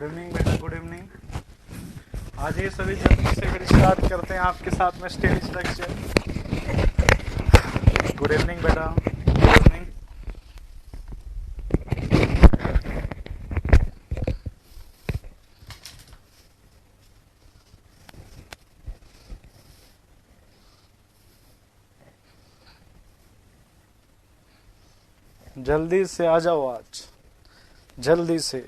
Good evening बेटा, good evening. आज ये सभी जल्दी से फिर स्टार्ट करते हैं आपके साथ में स्टेज लेक्चर। गुड इवनिंग बेटा, गुड इवनिंग। जल्दी से आ जाओ आज, जल्दी से।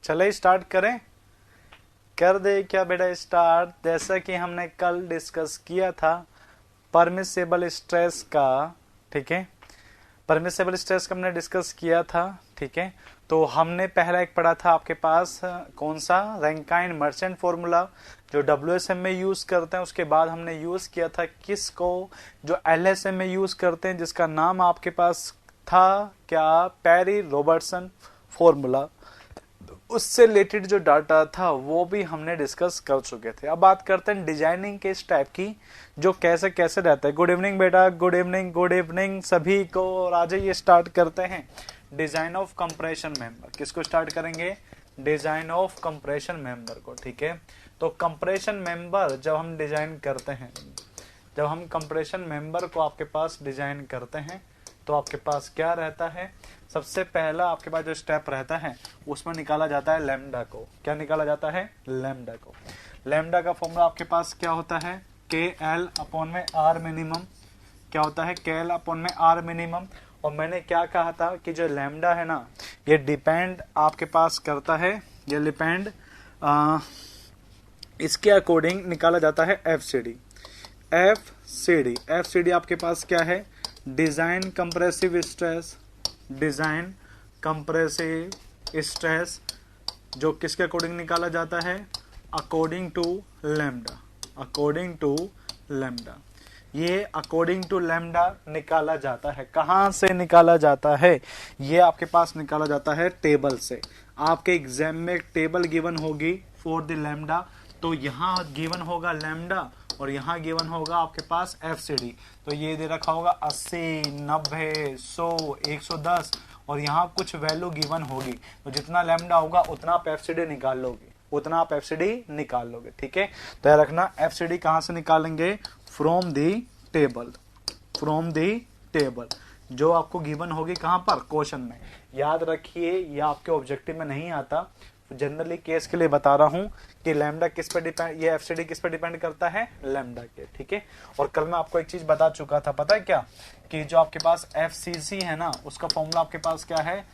चले स्टार्ट करें, कर दे क्या बेटा स्टार्ट। जैसा कि हमने कल डिस्कस किया था परमिसेबल स्ट्रेस का, ठीक है, परमिसेबल स्ट्रेस का हमने डिस्कस किया था, ठीक है। तो हमने पहला एक पढ़ा था आपके पास, कौन सा, रैंकाइन मर्चेंट फॉर्मूला, जो WSM में यूज करते हैं। उसके बाद हमने यूज किया था किसको, जो LSM में यूज करते हैं, जिसका नाम आपके पास था क्या, पेरी रॉबर्टसन फॉर्मूला। उससे रिलेटेड जो डाटा था वो भी हमने डिस्कस कर चुके थे। अब बात करते हैं डिजाइनिंग के इस टाइप की, जो कैसे कैसे रहता है। गुड इवनिंग बेटा, गुड इवनिंग, गुड इवनिंग सभी को। और आज ये स्टार्ट करते हैं डिजाइन ऑफ कंप्रेशन मेंबर। किसको स्टार्ट करेंगे, डिजाइन ऑफ कंप्रेशन मेंबर को, ठीक है। तो कंप्रेशन मेंबर जब हम डिजाइन करते हैं, जब हम कंप्रेशन मेंबर को आपके पास डिजाइन करते हैं, तो आपके पास क्या रहता है, सबसे पहला आपके पास जो स्टेप रहता है उसमें निकाला जाता है लैम्डा को। क्या निकाला जाता है, लैम्डा को। लैम्डा का फॉर्मूला आपके पास क्या होता है, KL अपॉन में R मिनिमम। क्या होता है, KL अपॉन में R मिनिमम। और मैंने क्या कहा था कि जो लैम्डा है ना, ये डिपेंड आपके पास करता है, ये डिपेंड इसके अकॉर्डिंग निकाला जाता है FCD। FCD आपके पास क्या है, design compressive stress, design compressive stress, जो किसके अकॉर्डिंग निकाला जाता है, according to lambda. According to lambda, ये अकॉर्डिंग टू लैम्डा निकाला जाता है। कहां से निकाला जाता है, ये आपके पास निकाला जाता है टेबल से। आपके एग्जाम में एक टेबल गिवन होगी फॉर द लैम्डा, तो यहाँ गिवन होगा लैम्डा और यहाँ गिवन होगा आपके पास FCD। तो ये दे रखा होगा 80, 90, 100, 110 और यहाँ कुछ वैल्यू गिवन होगी। तो जितना लैम्डा होगा उतना आप FCD निकाल लोगे, उतना आप FCD निकाल लोगे, ठीक है। तो याद रखना FCD कहाँ से निकालेंगे, from the table, from the table जो आपको गिवन होगी कहाँ पर, क्वेश्चन में। याद रखिए ये आपके ऑब्जेक्टिव में नहीं आता, जनरली केस के लिए बता रहा हूं कि लैम्डा किस पे डिपेंड, ये FCD किस पे डिपेंड करता है, लैम्डा के, ठीक है। और कल मैं आपको एक चीज बता चुका था, पता है क्या, कि जो आपके पास FCC है ना, उसका फॉर्मूला आपके पास क्या है,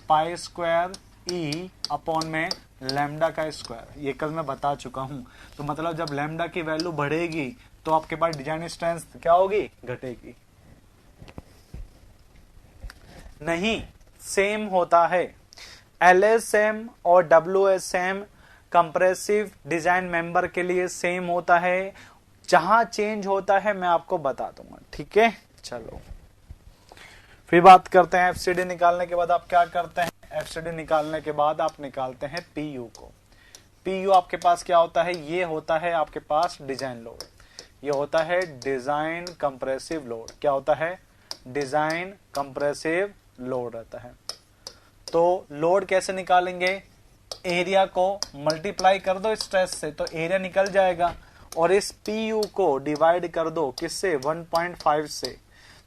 पाई स्क्वायर E अपॉन में लैम्डा का स्क्वायर। ये कल मैं बता चुका हूं। तो मतलब जब लैम्डा की वैल्यू बढ़ेगी तो आपके पास डिजाइन स्ट्रेंथ क्या होगी, घटेगी। नहीं, सेम होता है। LSM और WSM कंप्रेसिव डिजाइन मेंबर के लिए सेम होता है। जहां चेंज होता है मैं आपको बता दूंगा, ठीक है। चलो फिर बात करते हैं FCD निकालने के बाद आप क्या करते हैं। FCD निकालने के बाद आप निकालते हैं PU को। PU आपके पास क्या होता है, ये होता है आपके पास डिजाइन लोड, ये होता है डिजाइन कंप्रेसिव लोड। क्या होता है, डिजाइन कंप्रेसिव लोड रहता है। तो लोड कैसे निकालेंगे, एरिया को मल्टीप्लाई कर दो स्ट्रेस से तो एरिया निकल जाएगा, और इस PU को डिवाइड कर दो किससे, 1.5 से,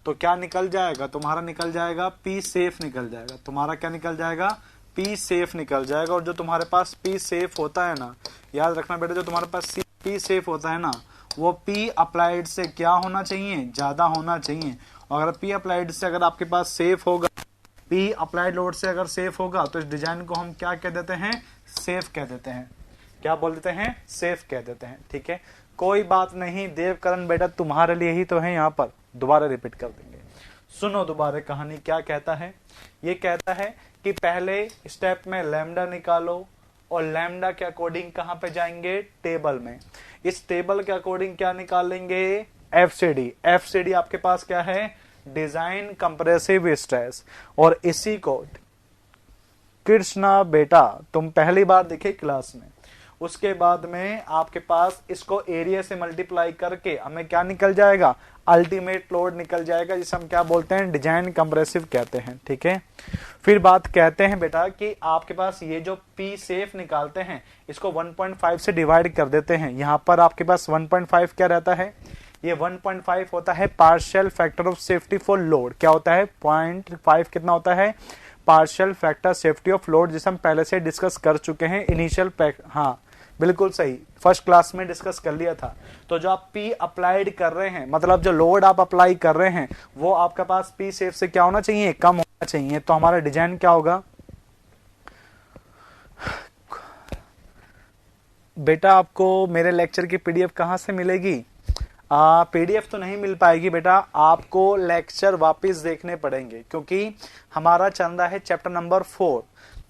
तो क्या निकल जाएगा तुम्हारा, निकल जाएगा P सेफ निकल जाएगा तुम्हारा। क्या निकल जाएगा, P सेफ निकल जाएगा। और जो तुम्हारे पास P सेफ होता है ना, याद रखना बेटा, जो तुम्हारे पास P सेफ होता है ना, वो P अप्लाइड से क्या होना चाहिए, ज्यादा होना चाहिए। और अगर P अप्लाइड से अगर आपके पास सेफ होगा, P अप्लाइड लोड से अगर सेफ होगा, तो इस डिजाइन को हम क्या कह देते हैं, सेफ कह देते हैं। क्या बोल देते हैं, सेफ कह देते हैं, ठीक है। कोई बात नहीं देवकरण बेटा, तुम्हारे लिए ही तो है यहाँ पर, दोबारा रिपीट कर देंगे। सुनो दोबारा कहानी, क्या कहता है, ये कहता है कि पहले स्टेप में लैम्डा निकालो और लैम्डा के अकॉर्डिंग कहां पे जाएंगे, टेबल में। इस टेबल के अकॉर्डिंग क्या निकालेंगे, एफसीडी। एफसीडी आपके पास क्या है, डिजाइन कंप्रेसिव स्ट्रेस। और इसी को कृष्णा बेटा तुम पहली बार देखे क्लास में, उसके बाद में आपके पास इसको एरिया से मल्टीप्लाई करके हमें क्या निकल जाएगा, अल्टीमेट लोड निकल जाएगा, जिसे हम क्या बोलते हैं, डिजाइन कंप्रेसिव कहते हैं। ठीक है, फिर बात कहते हैं बेटा कि आपके पास ये जो पी सेफ निकालते हैं इसको 1.5 से डिवाइड कर देते हैं। यहां पर आपके पास 1.5 क्या रहता है, ये 1.5 होता है partial factor of safety for load. क्या होता है, 0.5 कितना होता है, partial factor safety of load, जिसे हम पहले से डिस्कस कर चुके हैं इनिशियल पैक। हाँ बिल्कुल सही, फर्स्ट क्लास में डिस्कस कर लिया था। तो जो आप पी अप्लाइड कर रहे हैं, मतलब जो लोड आप अप्लाई कर रहे हैं वो आपके पास पी सेफ से क्या होना चाहिए, कम होना चाहिए। तो हमारा डिजाइन क्या होगा बेटा, आपको मेरे लेक्चर की पीडीएफ कहां से मिलेगी, पीडीएफ तो नहीं मिल पाएगी बेटा, आपको लेक्चर वापस देखने पड़ेंगे क्योंकि हमारा चल रहा है चैप्टर नंबर 4।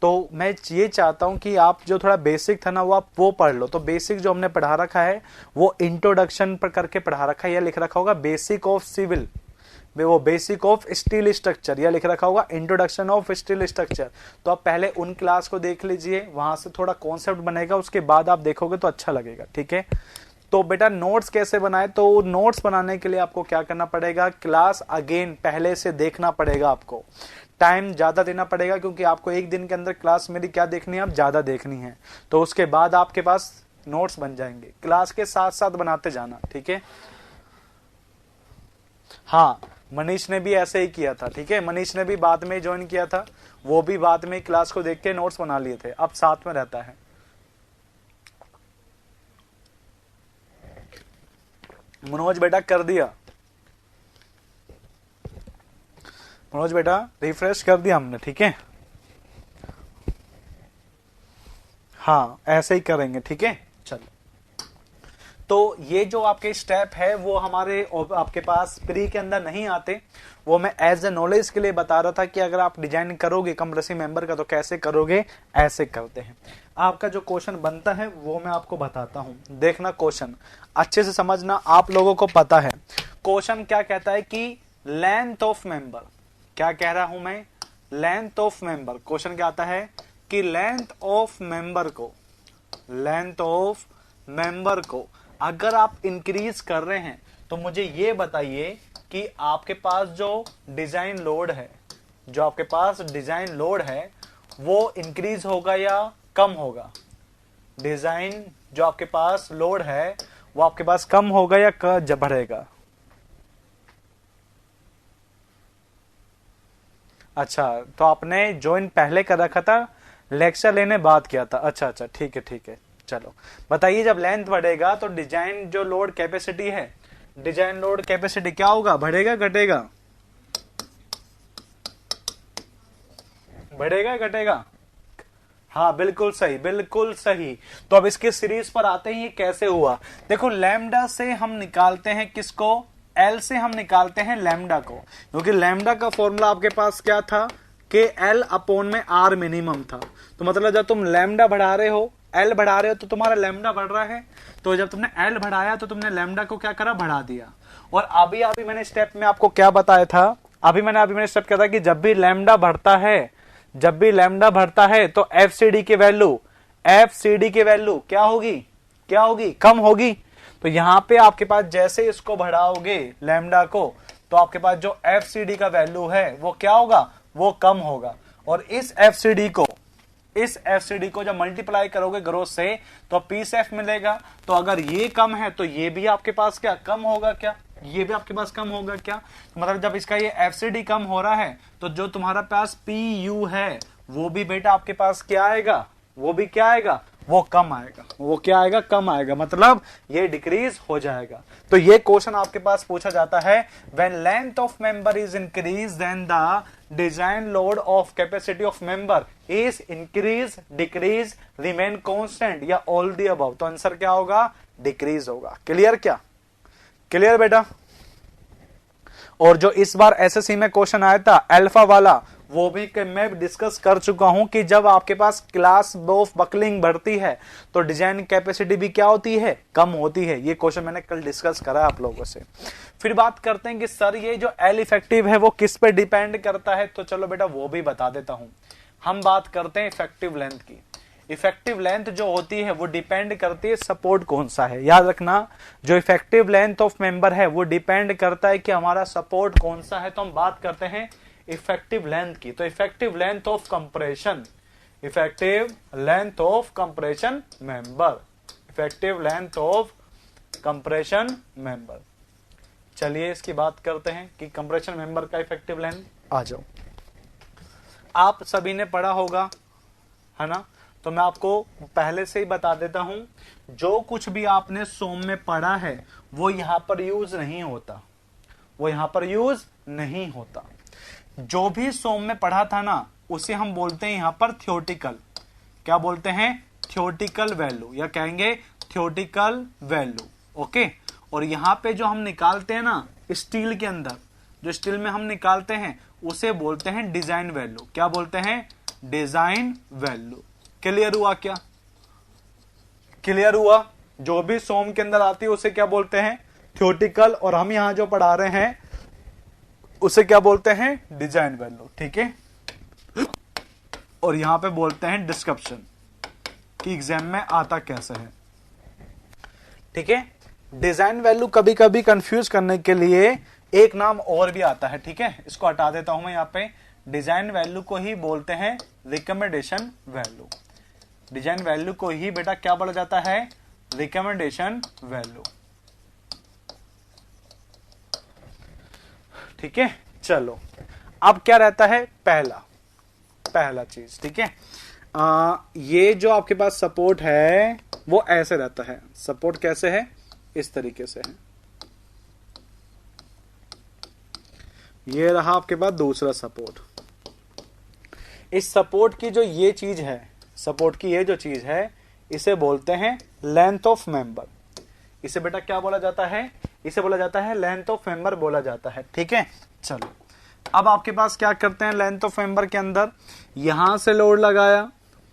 तो मैं ये चाहता हूं कि आप जो थोड़ा बेसिक था ना वो आप वो पढ़ लो। तो बेसिक जो हमने पढ़ा रखा है वो इंट्रोडक्शन पर करके पढ़ा रखा है, या लिख रखा होगा बेसिक ऑफ सिविल, वो बेसिक ऑफ स्टील स्ट्रक्चर, या लिख रखा होगा इंट्रोडक्शन ऑफ स्टील स्ट्रक्चर। तो आप पहले उन क्लास को देख लीजिए, वहां से थोड़ा कॉन्सेप्ट बनेगा, उसके बाद आप देखोगे तो अच्छा लगेगा। ठीक है, तो बेटा नोट्स कैसे बनाए, तो नोट्स बनाने के लिए आपको क्या करना पड़ेगा, क्लास अगेन पहले से देखना पड़ेगा, आपको टाइम ज्यादा देना पड़ेगा क्योंकि आपको एक दिन के अंदर क्लास मेरी क्या देखनी है, आप ज्यादा देखनी है। तो उसके बाद आपके पास नोट्स बन जाएंगे, क्लास के साथ साथ बनाते जाना। ठीक है, हाँ मनीष ने भी ऐसे ही किया था। ठीक है, मनीष ने भी बाद में ज्वाइन किया था, वो भी बाद में क्लास को देख के नोट्स बना लिए थे, अब साथ में रहता है। मनोज बेटा कर दिया, मनोज बेटा रिफ्रेश कर दिया हमने। ठीक है, हाँ ऐसे ही करेंगे। ठीक है, चलो तो ये जो आपके स्टेप है वो हमारे आपके पास प्री के अंदर नहीं आते, वो मैं एज ए नॉलेज के लिए बता रहा था कि अगर आप डिजाइन करोगे कंप्रेसिव मेंबर का तो कैसे करोगे, ऐसे करते हैं। आपका जो क्वेश्चन बनता है वो मैं आपको बताता हूं, देखना क्वेश्चन अच्छे से समझना, आप लोगों को पता है क्वेश्चन क्या कहता है कि लेंथ ऑफ मेंबर, क्या कह रहा हूं मैं, लेंथ ऑफ मेंबर। क्वेश्चन क्या आता है कि लेंथ ऑफ मेंबर को, लेंथ ऑफ मेंबर को अगर आप इंक्रीज कर रहे हैं तो मुझे ये बताइए कि आपके पास जो डिजाइन लोड है, जो आपके पास डिजाइन लोड है वो इंक्रीज होगा या कम होगा, डिजाइन जो आपके पास लोड है वो आपके पास कम होगा या बढ़ेगा। अच्छा, तो आपने ज्वाइन पहले कर रखा था, लेक्चर लेने बात किया था। अच्छा अच्छा, ठीक है ठीक है, चलो बताइए जब लेंथ बढ़ेगा तो डिजाइन जो लोड कैपेसिटी है, डिजाइन लोड कैपेसिटी क्या होगा, बढ़ेगा घटेगा, बढ़ेगा घटेगा, हाँ बिल्कुल सही बिल्कुल सही। तो अब इसके सीरीज पर आते हैं, ये कैसे हुआ, देखो लैम्डा से हम निकालते हैं किसको, एल से हम निकालते हैं लैम्डा को, क्योंकि लैम्डा का फॉर्मूला आपके पास क्या था कि एल अपॉन में आर मिनिमम था। तो मतलब जब तुम लैम्डा बढ़ा रहे हो, एल बढ़ा रहे हो तो तुम्हारा लैम्डा बढ़ रहा है, तो जब तुमने एल बढ़ाया तो तुमने लैम्डा को क्या करा, बढ़ा दिया। और अभी मैंने स्टेप में आपको क्या बताया था, अभी मैंने स्टेप किया था कि जब भी लैम्डा बढ़ता है, जब भी लैम्डा बढ़ता है तो एफसीडी की वैल्यू, एफसीडी की वैल्यू क्या होगी, क्या होगी, कम होगी। तो यहां पे आपके पास जैसे इसको बढ़ाओगे लैम्डा को तो आपके पास जो एफसीडी का वैल्यू है वो क्या होगा, वो कम होगा। और इस एफसीडी को जब मल्टीप्लाई करोगे ग्रोथ से तो पी सेफ मिलेगा। तो अगर ये कम है तो ये भी आपके पास क्या कम होगा, क्या ये भी आपके पास कम होगा क्या, मतलब जब इसका ये एफसीडी कम हो रहा है तो जो तुम्हारा पास पी यू है वो भी बेटा आपके पास क्या आएगा, वो भी क्या आएगा, वो कम आएगा, वो क्या आएगा, कम आएगा, मतलब ये डिक्रीज हो जाएगा। तो ये क्वेश्चन आपके पास पूछा जाता है, when length of member is increase then the design load of capacity of member is increase, decrease, remain constant या ऑल द अबव। तो आंसर क्या होगा, डिक्रीज होगा। क्लियर, क्या क्लियर बेटा। और जो इस बार एसएससी में क्वेश्चन आया था अल्फा वाला, वो भी मैं डिस्कस कर चुका हूं कि जब आपके पास क्लास ऑफ बकलिंग बढ़ती है तो डिजाइन कैपेसिटी भी क्या होती है, कम होती है। ये क्वेश्चन मैंने कल डिस्कस करा आप लोगों से। फिर बात करते हैं कि सर ये जो एल इफेक्टिव है वो किस पे डिपेंड करता है, तो चलो बेटा वो भी बता देता हूं। हम बात करते हैं इफेक्टिव लेंथ की। इफेक्टिव लेंथ जो होती है वो डिपेंड करती है सपोर्ट कौन सा है। याद रखना, जो इफेक्टिव लेंथ ऑफ मेंबर है वो डिपेंड करता है कि हमारा सपोर्ट कौन सा है। तो हम बात करते हैं इफेक्टिव लेंथ की। तो effective length of compression, effective length of compression member, effective length of compression member. चलिए इसकी बात करते हैं कि कंप्रेशन मेंबर का इफेक्टिव लेंथ। आ जाओ, आप सभी ने पढ़ा होगा, है ना, तो मैं आपको पहले से ही बता देता हूं, जो कुछ भी आपने सोम में पढ़ा है वो यहां पर यूज नहीं होता, वो यहां पर यूज नहीं होता। जो भी सोम में पढ़ा था ना उसे हम बोलते हैं यहां पर थ्योरेटिकल। क्या बोलते हैं? थ्योरेटिकल वैल्यू, या कहेंगे थ्योरेटिकल वैल्यू। ओके, और यहां पे जो हम निकालते हैं ना स्टील के अंदर, जो स्टील में हम निकालते हैं उसे बोलते हैं डिजाइन वैल्यू। क्या बोलते हैं? Design value. क्लियर हुआ क्या? क्लियर हुआ? जो भी सोम के अंदर आती है उसे क्या बोलते हैं? थ्योरेटिकल। और हम यहां जो पढ़ा रहे हैं उसे क्या बोलते हैं? Design value. ठीक है, और यहां पे बोलते हैं डिस्क्रिप्शन कि एग्जाम में आता कैसे है। ठीक है, डिजाइन वैल्यू कभी कभी कंफ्यूज करने के लिए एक नाम और भी आता है। ठीक है, इसको हटा देता हूं मैं यहां पे। डिजाइन वैल्यू को ही बोलते हैं रिकमेंडेशन वैल्यू। डिजाइन वैल्यू को ही बेटा क्या बोला जाता है? Recommendation value. ठीक है, चलो अब क्या रहता है? पहला चीज। ठीक है, ये जो आपके पास सपोर्ट है वो ऐसे रहता है। सपोर्ट कैसे है? इस तरीके से है। ये रहा आपके पास दूसरा सपोर्ट। इस सपोर्ट की जो ये चीज है, सपोर्ट की ये जो चीज है, इसे बोलते हैं लेंथ ऑफ मेंबर। इसे बेटा क्या बोला जाता है? इसे बोला जाता है लेंथ ऑफ मेंबर बोला जाता है। ठीक है, चलो अब आपके पास क्या करते हैं लेंथ ऑफ मेंबर के अंदर, यहां से लोड लगाया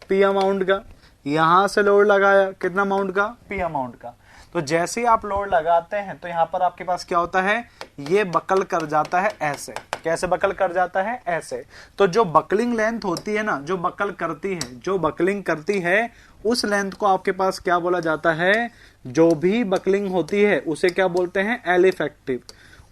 पी अमाउंट का, यहां से लोड लगाया कितना अमाउंट का? पी अमाउंट का। तो जैसे ही आप लोड लगाते हैं तो यहां पर आपके पास क्या होता है? ये बकल कर जाता है ऐसे। कैसे बकल कर जाता है? ऐसे। तो जो बकलिंग लेंथ होती है ना, जो बकल करती है, जो बकलिंग करती है, उस लेंथ को आपके पास क्या बोला जाता है? जो भी बकलिंग होती है उसे क्या बोलते हैं? L effective.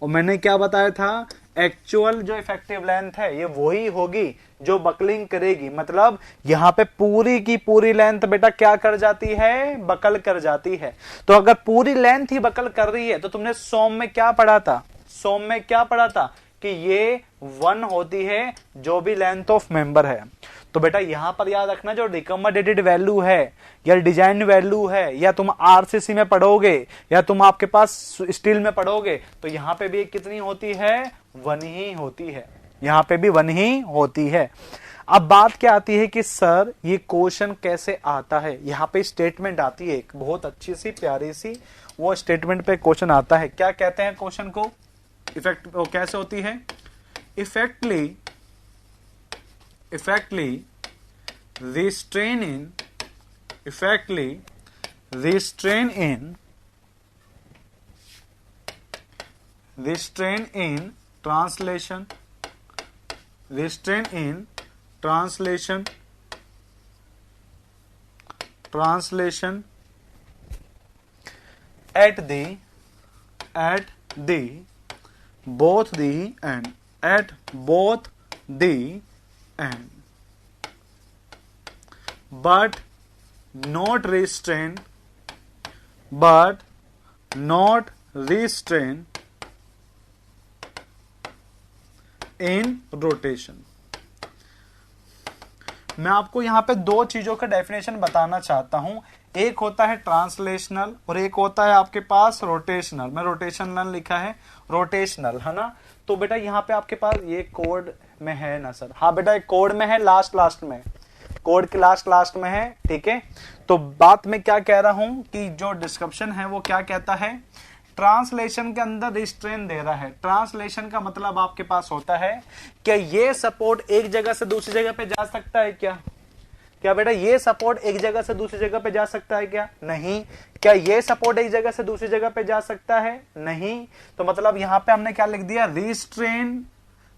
और मैंने क्या बताया था? एक्चुअल जो इफेक्टिव लेंथ है ये वही होगी जो बकलिंग करेगी। मतलब यहां पे पूरी की पूरी लेंथ बेटा क्या कर जाती है? बकल कर जाती है। तो अगर पूरी लेंथ ही बकल कर रही है तो तुमने सोम में क्या पढ़ा था? सोम में क्या पढ़ा था? कि ये 1 होती है जो भी लेंथ ऑफ मेंबर है। तो बेटा यहां पर याद रखना, जो रिकमेंडेड वैल्यू है या डिजाइन वैल्यू है, या तुम आरसीसी में पढ़ोगे या तुम आपके पास स्टील में पढ़ोगे, तो यहां पे भी कितनी होती है? 1 ही होती है। यहां पे भी 1 ही होती है। अब बात क्या आती है कि सर ये क्वेश्चन कैसे आता है? यहां पे स्टेटमेंट आती है एक बहुत अच्छी सी प्यारी सी, वो स्टेटमेंट पे क्वेश्चन आता है। क्या कहते हैं क्वेश्चन को? इफेक्ट वो कैसे होती है? इफेक्टली restrain in translation at both the end, but not restrain in rotation। मैं आपको यहां पे 2 चीजों का डेफिनेशन बताना चाहता हूं। एक होता है ट्रांसलेशनल और एक होता है आपके पास रोटेशनल। मैं रोटेशनल लिखा है, रोटेशनल, है ना। तो बेटा यहाँ पे आपके पास ये कोड में है ना सर? हाँ बेटा कोड में है, लास्ट में, कोड के लास्ट में है। ठीक है, तो बात मैं क्या कह रहा हूं कि जो डिस्क्रिप्शन है वो क्या कहता है ट्रांसलेशन के अंदर रिस्ट्रेन दे रहा है। ट्रांसलेशन का मतलब आपके पास होता है कि ये सपोर्ट एक जगह से दूसरी जगह पे जा सकता है क्या? क्या बेटा ये सपोर्ट एक जगह से दूसरी जगह पे जा सकता है क्या? नहीं। क्या ये सपोर्ट एक जगह से दूसरी जगह पे जा सकता है? नहीं। तो मतलब यहां पे हमने क्या लिख दिया?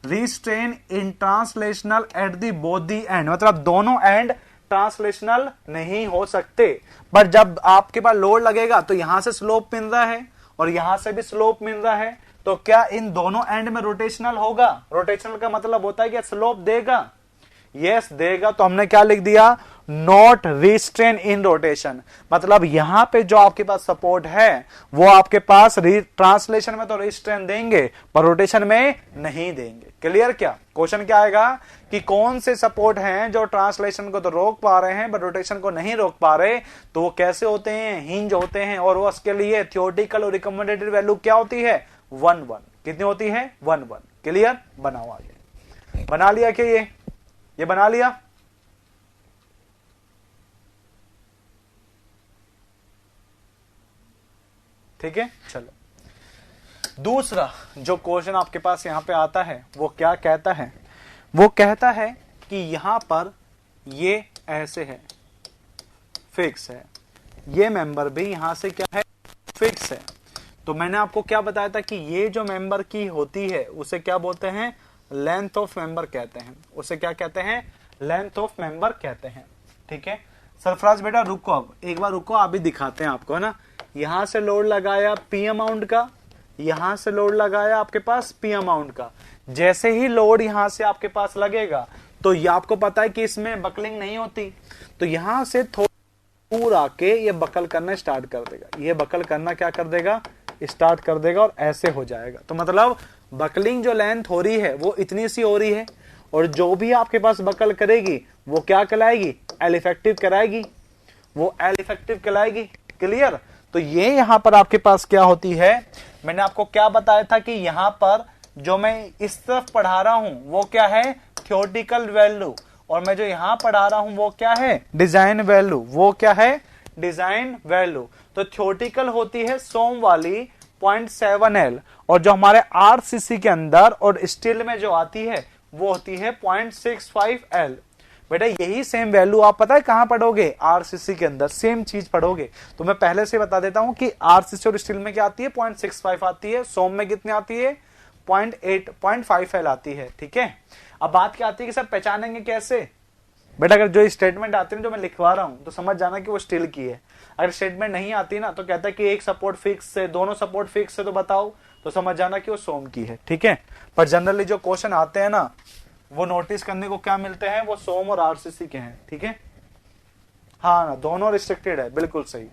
Restrain in translational at the both the and, मतलब दोनों एंड ट्रांसलेशनल नहीं हो सकते। पर जब आपके पास लोड लगेगा तो यहां से स्लोप मिल रहा है और यहां से भी स्लोप मिल रहा है, तो क्या इन दोनों एंड में रोटेशनल होगा? रोटेशनल का मतलब होता है कि स्लोप देगा। यस देगा। तो हमने क्या लिख दिया? नॉट रिस्ट्रेन इन रोटेशन, मतलब यहां पे जो आपके पास सपोर्ट है वो आपके पास ट्रांसलेशन में तो रिस्ट्रेन देंगे पर रोटेशन में नहीं देंगे। क्लियर? क्या क्वेश्चन क्या आएगा कि कौन से सपोर्ट हैं जो ट्रांसलेशन को तो रोक पा रहे हैं बट रोटेशन को नहीं रोक पा रहे, तो वो कैसे होते हैं? हिंज होते हैं। और वो उसके लिए थियोरेटिकल और रिकमेंडेड वैल्यू क्या होती है? 1-1। कितनी होती है? 1-1। क्लियर? बनाओ आगे। बना लिया क्या? ये बना लिया? ठीक है, चलो दूसरा जो क्वेश्चन आपके पास यहां पे आता है वो क्या कहता है? वो कहता है कि यहां पर ये ऐसे है, फिक्स है, ये मेंबर भी यहां से क्या है? फिक्स है। तो मैंने आपको क्या बताया था कि ये जो मेंबर की होती है उसे क्या बोलते हैं? लेंथ ऑफ मेंबर कहते हैं। उसे क्या कहते हैं? लेंथ ऑफ मेंबर कहते हैं। ठीक है सरफराज बेटा रुको, अब एक बार रुको, आप भी दिखाते हैं आपको, है ना। यहां से लोड लगाया पी अमाउंट का, यहां से लोड लगाया आपके पास पी अमाउंट का। जैसे ही लोड यहां से आपके पास लगेगा तो ये आपको पता है कि इसमें बकलिंग नहीं होती, तो यहां से थोड़ा दूर आके ये बकल करना स्टार्ट कर देगा। ये बकल करना क्या कर देगा? स्टार्ट कर देगा और ऐसे हो जाएगा। तो मतलब बकलिंग जो लेंथ हो रही है वो इतनी सी हो रही है, और जो भी आपके पास बकल करेगी वो क्या कहलाएगी? एल इफेक्टिव कराएगी, वो एल इफेक्टिव कहलाएगी। क्लियर? तो ये यहां पर आपके पास क्या होती है? मैंने आपको क्या बताया था कि यहां पर जो मैं इस तरफ पढ़ा रहा हूं वो क्या है? थ्योरेटिकल वैल्यू, और मैं जो यहां पढ़ा रहा हूं वो क्या है? Design value. वो क्या है? Design value. तो थ्योरेटिकल होती है सोम वाली 0.7L, और जो हमारे आरसीसी के अंदर और स्टील में जो आती है वो होती है 0.65L। बेटा यही सेम वैल्यू आप पता है कहां पढ़ोगे? आरसीसी के अंदर सेम चीज पढ़ोगे। तो मैं पहले से बता देता हूं कि आरसीसी और स्टील में क्या आती है? 0.65 आती है। सोम में कितनी आती है? 0.5L आती है। ठीक है, अब बात क्या आती है कि सर पहचानेंगे कैसे? बेटा अगर जो स्टेटमेंट आती है जो मैं लिखवा रहा हूं तो समझ जाना कि वो स्टील की है। अगर स्टेटमेंट नहीं आती ना तो कहता है कि एक सपोर्ट फिक्स है, दोनों सपोर्ट फिक्स है, तो बताओ, तो समझ जाना कि वो सोम की है। ठीक है, पर जनरली जो क्वेश्चन आते हैं ना वो नोटिस करने को क्या मिलते हैं? वो सोम और आरसीसी के हैं। ठीक है, हाँ ना, दोनों रिस्ट्रिक्टेड है। बिल्कुल सही,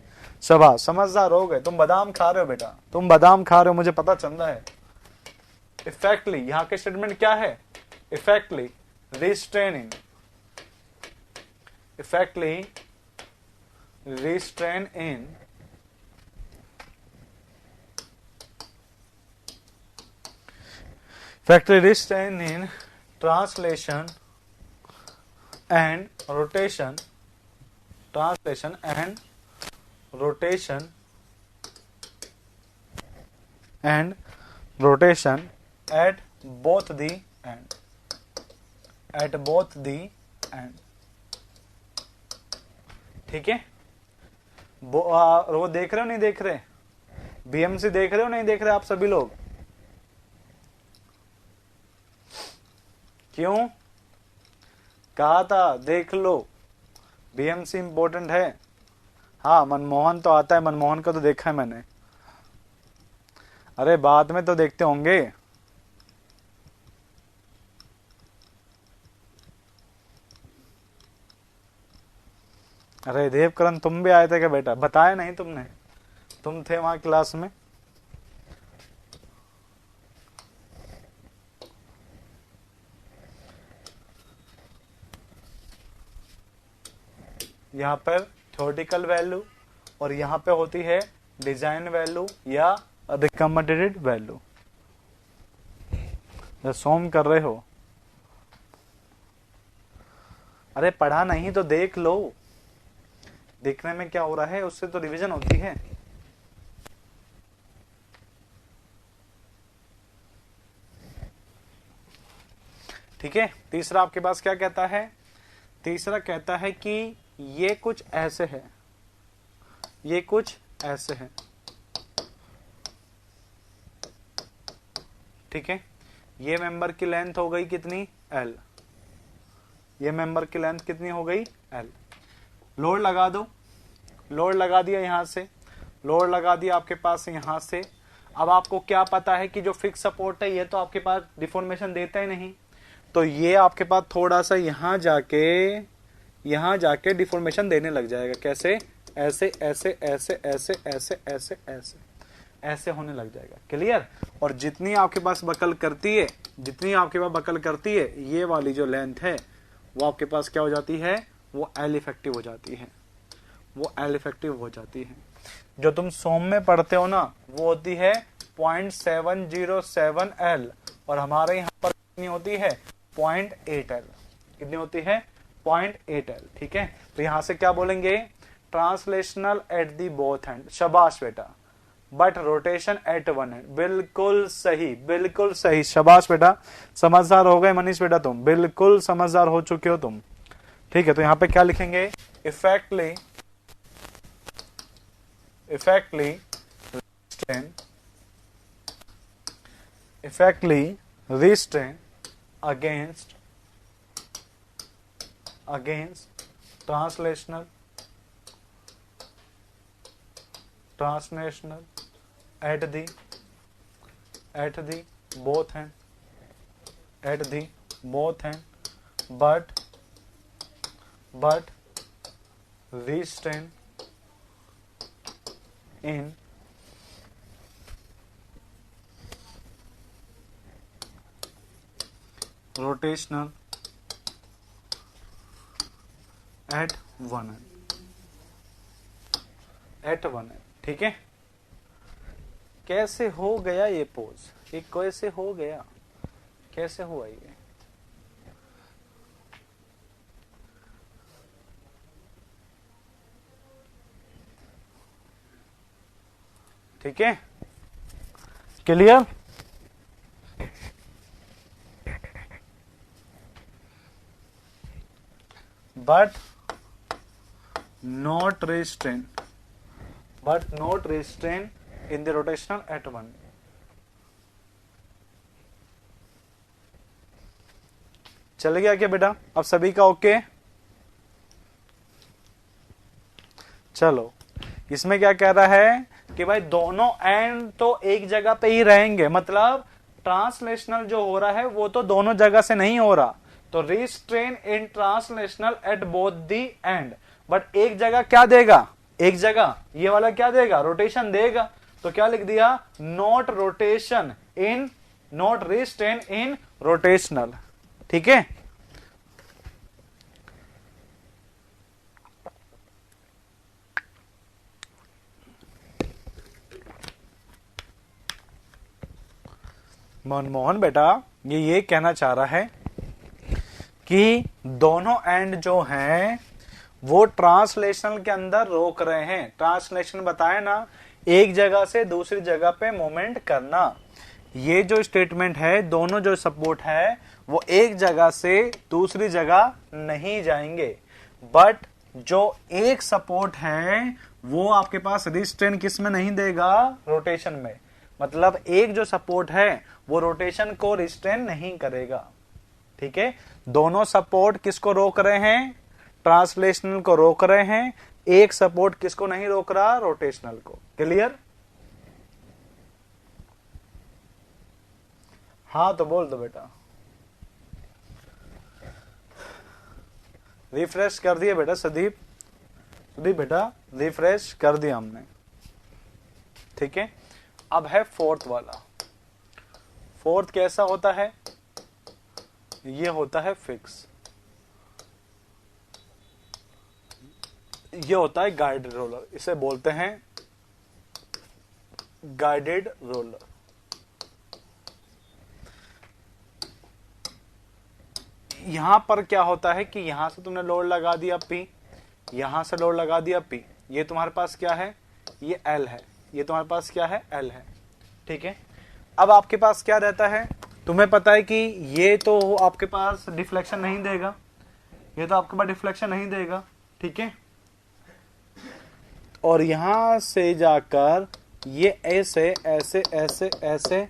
शाबाश, समझदार हो गए। तुम बादाम खा रहे हो बेटा, तुम बादाम खा रहे हो, मुझे पता चल रहा है। इफेक्टली यहां के स्टेटमेंट क्या है? इफेक्टली restraining, effectively restrain in translation and rotation, translation and rotation and rotation at both the end, at both the end। ठीक है, वो देख रहे हो नहीं देख रहे? बीएमसी देख रहे हो नहीं देख रहे आप सभी लोग? क्यों? कहा था देख लो, बीएमसी इंपॉर्टेंट है। हाँ मनमोहन तो आता है, मनमोहन का तो देखा है मैंने। अरे बाद में तो देखते होंगे। अरे देवकरण तुम भी आए थे क्या बेटा? बताया नहीं तुमने? तुम थे वहां क्लास में। यहाँ पर थ्योरेटिकल वैल्यू और यहाँ पे होती है डिजाइन वैल्यू या रिकमेंडेड वैल्यू। सोम कर रहे हो? अरे पढ़ा नहीं तो देख लो, देखने में क्या हो रहा है उससे तो रिवीजन होती है। ठीक है। तीसरा आपके पास क्या कहता है, तीसरा कहता है कि ये कुछ ऐसे है, ये कुछ ऐसे है, ठीक है। ये मेंबर की लेंथ हो गई कितनी, L, ये मेंबर की लेंथ कितनी हो गई, L। लोड लगा दो, लोड लगा दिया यहां से, लोड लगा दिया आपके पास यहां से। अब आपको क्या पता है कि जो फिक्स सपोर्ट है ये तो आपके पास डिफॉर्मेशन देता ही नहीं, तो ये आपके पास थोड़ा सा यहां जाके डिफॉर्मेशन देने लग जाएगा। कैसे, ऐसे ऐसे ऐसे ऐसे ऐसे ऐसे ऐसे ऐसे होने लग जाएगा। क्लियर। और जितनी आपके पास बकल करती है, जितनी आपके पास बकल करती है, ये वाली जो लेंथ है वो आपके पास क्या हो जाती है, वो L इफेक्टिव हो जाती है, वो L इफेक्टिव हो जाती है। जो तुम सोम में पढ़ते हो ना वो होती है 0.707 L, और हमारे यहाँ पर कितनी होती है, 0.8 L। कितनी होती है, 0.8 L, ठीक है। तो यहां से क्या बोलेंगे, translational at the both and, शाबाश बेटा, but rotation eight one and. बिल्कुल सही, बिल्कुल सही, शाबाश बेटा, समझदार हो गए मनीष बेटा, तुम बिल्कुल समझदार हो चुके हो तुम, ठीक है। तो यहां पे क्या लिखेंगे, इफेक्टली restrain against translational at the both end, but restrain in rotational at one end, ठीक है। कैसे हो गया ये पोज, ये कैसे हो गया, कैसे हुआ ये, ठीक है। Clear. but not restrain in the rotational at one। चल गया क्या बेटा, अब सभी का ओके। चलो इसमें क्या कह रहा है कि भाई दोनों एंड तो एक जगह पे ही रहेंगे, मतलब ट्रांसलेशनल जो हो रहा है वो तो दोनों जगह से नहीं हो रहा, तो restrain in translational at both the and. But एक जगह क्या देगा, एक जगह ये वाला क्या देगा, रोटेशन देगा, तो क्या लिख दिया, नॉट रिस्ट्रेन इन रोटेशनल, ठीक है। मनमोहन बेटा ये कहना चाह रहा है कि दोनों एंड जो हैं वो ट्रांसलेशनल के अंदर रोक रहे हैं। ट्रांसलेशन बताए ना, एक जगह से दूसरी जगह पे मूवमेंट करना। ये जो स्टेटमेंट है, दोनों जो सपोर्ट है वो एक जगह से दूसरी जगह नहीं जाएंगे, बट जो एक सपोर्ट है वो आपके पास रिस्ट्रेन किस में नहीं देगा, रोटेशन में। मतलब एक जो सपोर्ट है वो रोटेशन को रिस्ट्रेन नहीं करेगा, ठीक है। दोनों सपोर्ट किसको रोक रहे हैं, ट्रांसलेशनल को रोक रहे हैं, एक सपोर्ट किसको नहीं रोक रहा, रोटेशनल को। क्लियर। हाँ तो बोल दो बेटा, रिफ्रेश कर दिया बेटा सुदीप बेटा, रिफ्रेश कर दिया हमने, ठीक है। अब है फोर्थ वाला। फोर्थ कैसा होता है, ये होता है फिक्स, ये होता है गाइडेड रोलर, इसे बोलते हैं गाइडेड रोलर। यहां पर क्या होता है कि यहां से तुमने लोड लगा दिया P, यहां से लोड लगा दिया P, ये तुम्हारे पास क्या है, ये L है, ये तुम्हारे पास क्या है, L है, ठीक है। अब आपके पास क्या रहता है, तुम्हें पता है कि ये तो आपके पास डिफ्लेक्शन नहीं देगा, ये तो आपके पास डिफ्लेक्शन नहीं देगा, ठीक है। और यहां से जाकर ये ऐसे ऐसे ऐसे ऐसे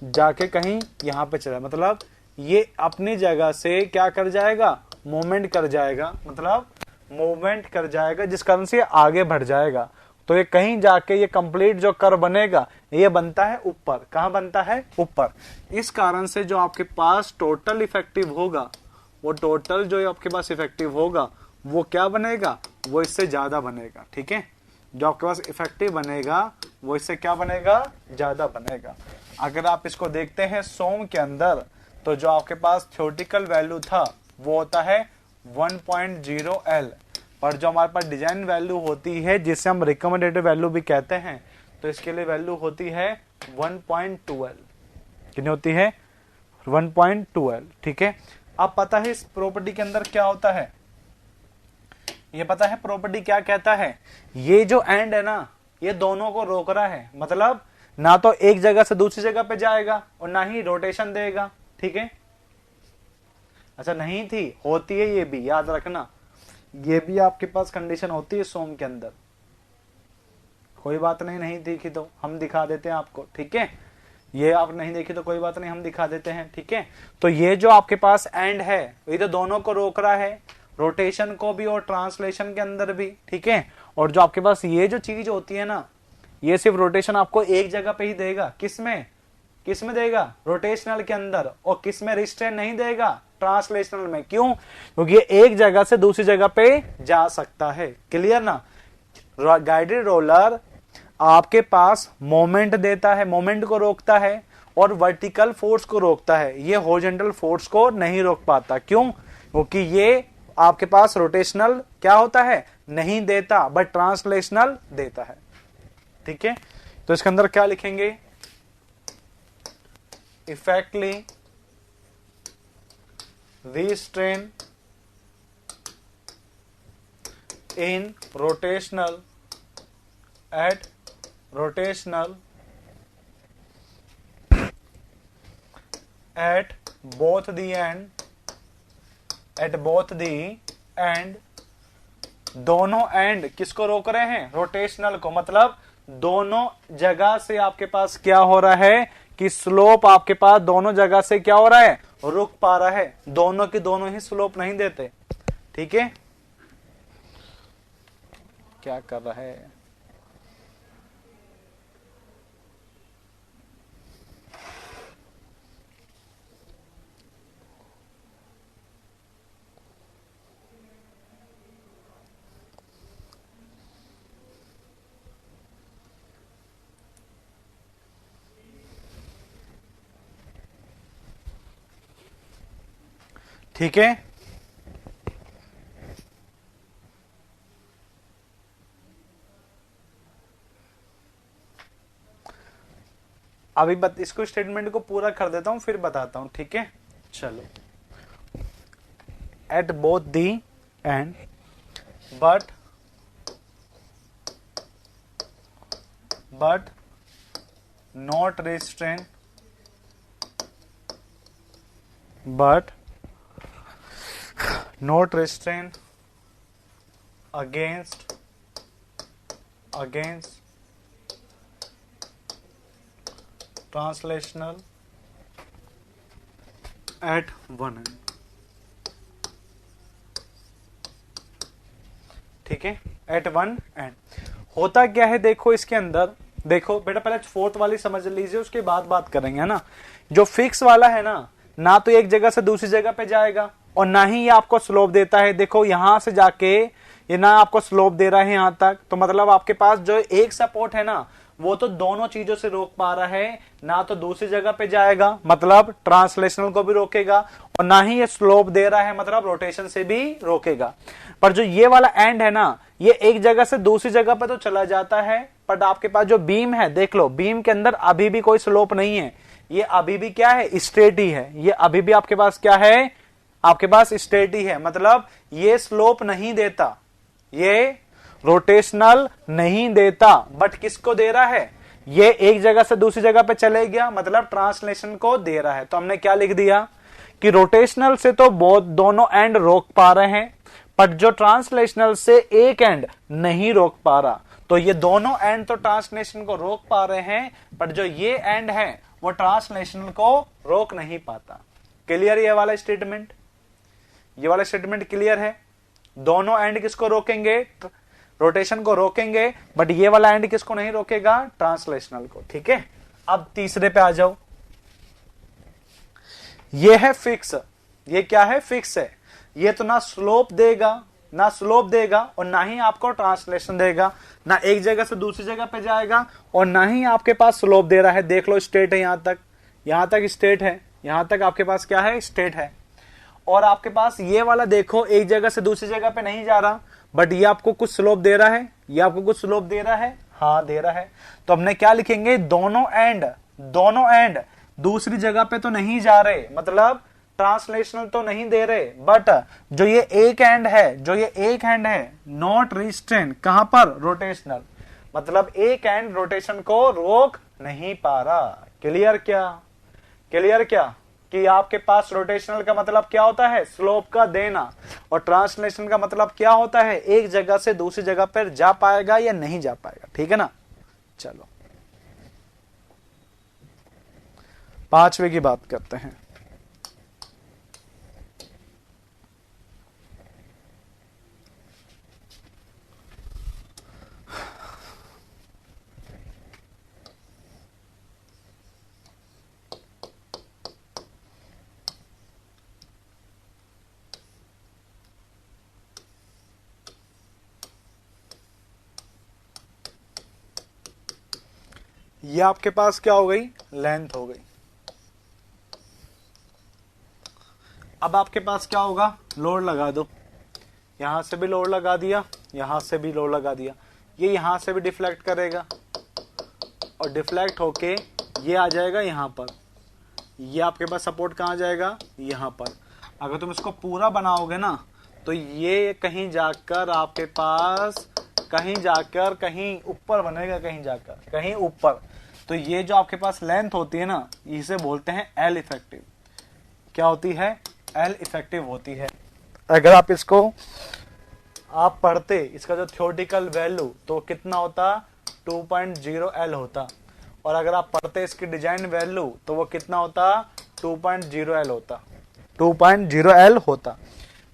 जाके कहीं यहां पे चला, मतलब ये अपनी जगह से क्या कर जाएगा, मूवमेंट कर जाएगा, मतलब मूवमेंट कर जाएगा, जिस कारण से ये आगे बढ़ जाएगा। तो ये कहीं जाके ये कंप्लीट जो कर्व बनेगा ये बनता है ऊपर। कहां बनता है, ऊपर। इस कारण से जो आपके पास टोटल इफेक्टिव होगा, वो टोटल जो आपके पास इफेक्टिव होगा वो क्या बनेगा, वो इससे ज्यादा बनेगा, ठीक है। जो आपके पास इफेक्टिव बनेगा वो इससे क्या बनेगा, ज्यादा बनेगा। अगर आप इसको देखते हैं सोम के अंदर, तो जो आपके पास थ्योरेटिकल वैल्यू था वो होता है 1.0 L, पर जो हमारे पास डिजाइन वैल्यू होती है जिसे हम रिकमेंडेड वैल्यू भी कहते हैं, तो इसके लिए वैल्यू होती है 1.2 L। कितनी होती है, 1.2 L, ठीक है। अब पता है इस प्रॉपर्टी के अंदर क्या होता है, ये पता है प्रॉपर्टी क्या कहता है, ये जो एंड है ना ये दोनों को रोक रहा है, मतलब ना तो एक जगह से दूसरी जगह पे जाएगा और ना ही रोटेशन देगा, ठीक है। अच्छा नहीं थी, होती है ये भी, याद रखना, ये भी आपके पास कंडीशन होती है सोम के अंदर। कोई बात नहीं, नहीं देखी तो हम दिखा देते हैं आपको, ठीक है। ये आप नहीं देखी तो कोई बात नहीं, हम दिखा देते हैं, ठीक है। तो ये जो आपके पास एंड है ये तो दोनों को रोक रहा है, रोटेशन को भी और ट्रांसलेशन के अंदर भी, ठीक है। और जो आपके पास ये जो चीज होती है ना, ये सिर्फ रोटेशन आपको एक जगह पे ही देगा, किसमें, किसमें देगा, रोटेशनल के अंदर, और किसमें रिस्ट्रेन नहीं देगा, ट्रांसलेशनल में। क्यों, क्योंकि ये एक जगह से दूसरी जगह पे जा सकता है, क्लियर ना। गाइडेड रोलर आपके पास मोमेंट देता है, मोमेंट को रोकता है, और वर्टिकल फोर्स को रोकता है, ये हॉरिजॉन्टल फोर्स को नहीं रोक पाता। क्यों, क्योंकि ये आपके पास रोटेशनल क्या होता है, नहीं देता, बट ट्रांसलेशनल देता है, ठीक है। तो इसके अंदर क्या लिखेंगे, इफेक्टली restrain in rotational at rotational at both the end, at both the end, दोनों एंड किसको रोक रहे हैं, रोटेशनल को, मतलब दोनों जगह से आपके पास क्या हो रहा है कि स्लोप आपके पास दोनों जगह से क्या हो रहा है, रुक पा रहा है, दोनों की दोनों ही स्लोप नहीं देते, ठीक है। क्या कर रहा है, ठीक है। अभी इसको स्टेटमेंट को पूरा कर देता हूं फिर बताता हूं, ठीक है। चलो, at both the and but not restrain, but not restrain against translational at one end, ठीक है, एट वन एंड। होता क्या है देखो, इसके अंदर देखो बेटा, पहले फोर्थ वाली समझ लीजिए, उसके बाद बात करेंगे, है ना। जो फिक्स वाला है ना तो एक जगह से दूसरी जगह पे जाएगा और ना ही ये आपको स्लोप देता है। देखो यहां से जाके ये ना आपको स्लोप दे रहा है यहां तक, तो मतलब आपके पास जो एक सपोर्ट है ना वो तो दोनों चीजों से रोक पा रहा है, ना तो दूसरी जगह पे जाएगा मतलब ट्रांसलेशनल को भी रोकेगा, और ना ही ये स्लोप दे रहा है मतलब रोटेशन से भी रोकेगा। पर जो ये वाला एंड है ना, ये एक जगह से दूसरी जगह पे तो चला जाता है, बट आपके पास जो बीम है, देख लो बीम के अंदर अभी भी कोई स्लोप नहीं है, ये अभी भी क्या है, स्ट्रेट ही है। ये अभी भी आपके पास क्या है, आपके पास स्ट्रेट ही है, मतलब ये स्लोप नहीं देता, ये रोटेशनल नहीं देता, बट किसको दे रहा है, ये एक जगह से दूसरी जगह पे चले गया, मतलब ट्रांसलेशन को दे रहा है। तो हमने क्या लिख दिया कि रोटेशनल से तो बहुत दोनों एंड रोक पा रहे हैं, पर जो ट्रांसलेशनल से एक एंड नहीं रोक पा रहा। तो ये दोनों एंड तो ट्रांसलेशन को रोक पा रहे हैं, पर जो ये एंड है वो ट्रांसलेशन को रोक नहीं पाता। क्लियर ये वाला स्टेटमेंट? ये वाला स्टेटमेंट क्लियर है? दोनों एंड किसको रोकेंगे? रोटेशन को रोकेंगे, बट ये वाला एंड किसको नहीं रोकेगा? ट्रांसलेशनल को। ठीक है, अब तीसरे पे आ जाओ। ये है फिक्स। ये क्या है? फिक्स है। ये तो ना स्लोप देगा, ना स्लोप देगा, और ना ही आपको ट्रांसलेशन देगा, ना एक जगह से दूसरी जगह पे जाएगा, और ना ही आपके पास स्लोप दे रहा है। देख लो स्टेट है, यहां तक स्टेट है, यहां तक आपके पास क्या है? स्टेट है। और आपके पास ये वाला देखो एक जगह से दूसरी जगह पे नहीं जा रहा, बट ये आपको कुछ स्लोप दे रहा है। ये आपको कुछ स्लोप दे रहा है, हाँ दे रहा है। तो हमने क्या लिखेंगे? दोनों एंड दूसरी जगह पे तो नहीं जा रहे, मतलब ट्रांसलेशनल तो नहीं दे रहे, बट जो ये एक एंड है नॉट रिस्ट्रेन, कहां पर? रोटेशनल, मतलब एक एंड रोटेशन को रोक नहीं पा रहा। क्लियर क्या कि आपके पास रोटेशनल का मतलब क्या होता है? स्लोप का देना, और ट्रांसलेशन का मतलब क्या होता है? एक जगह से दूसरी जगह पर जा पाएगा या नहीं जा पाएगा। ठीक है ना? चलो पांचवे की बात करते हैं। ये आपके पास क्या हो गई? लेंथ हो गई। अब आपके पास क्या होगा? लोड लगा दो। यहां से भी लोड लगा दिया, यहां से भी लोड लगा दिया। ये यहां से भी डिफ्लेक्ट करेगा, और डिफ्लेक्ट होके ये आ जाएगा यहां पर। ये आपके पास सपोर्ट कहां जाएगा? यहां पर। अगर तुम इसको पूरा बनाओगे ना, तो ये कहीं जाकर आपके पास कहीं ऊपर बनेगा, कहीं ऊपर। तो ये जो आपके पास लेंथ होती है ना, इसे बोलते हैं एल इफेक्टिव। क्या होती है? एल इफेक्टिव होती है। अगर आप इसको आप पढ़ते, इसका जो थ्योरेटिकल वैल्यू तो कितना होता? 2.0 एल होता। और अगर आप पढ़ते इसकी डिजाइन वैल्यू तो वो कितना होता? 2.0 एल होता। 2.0 एल होता।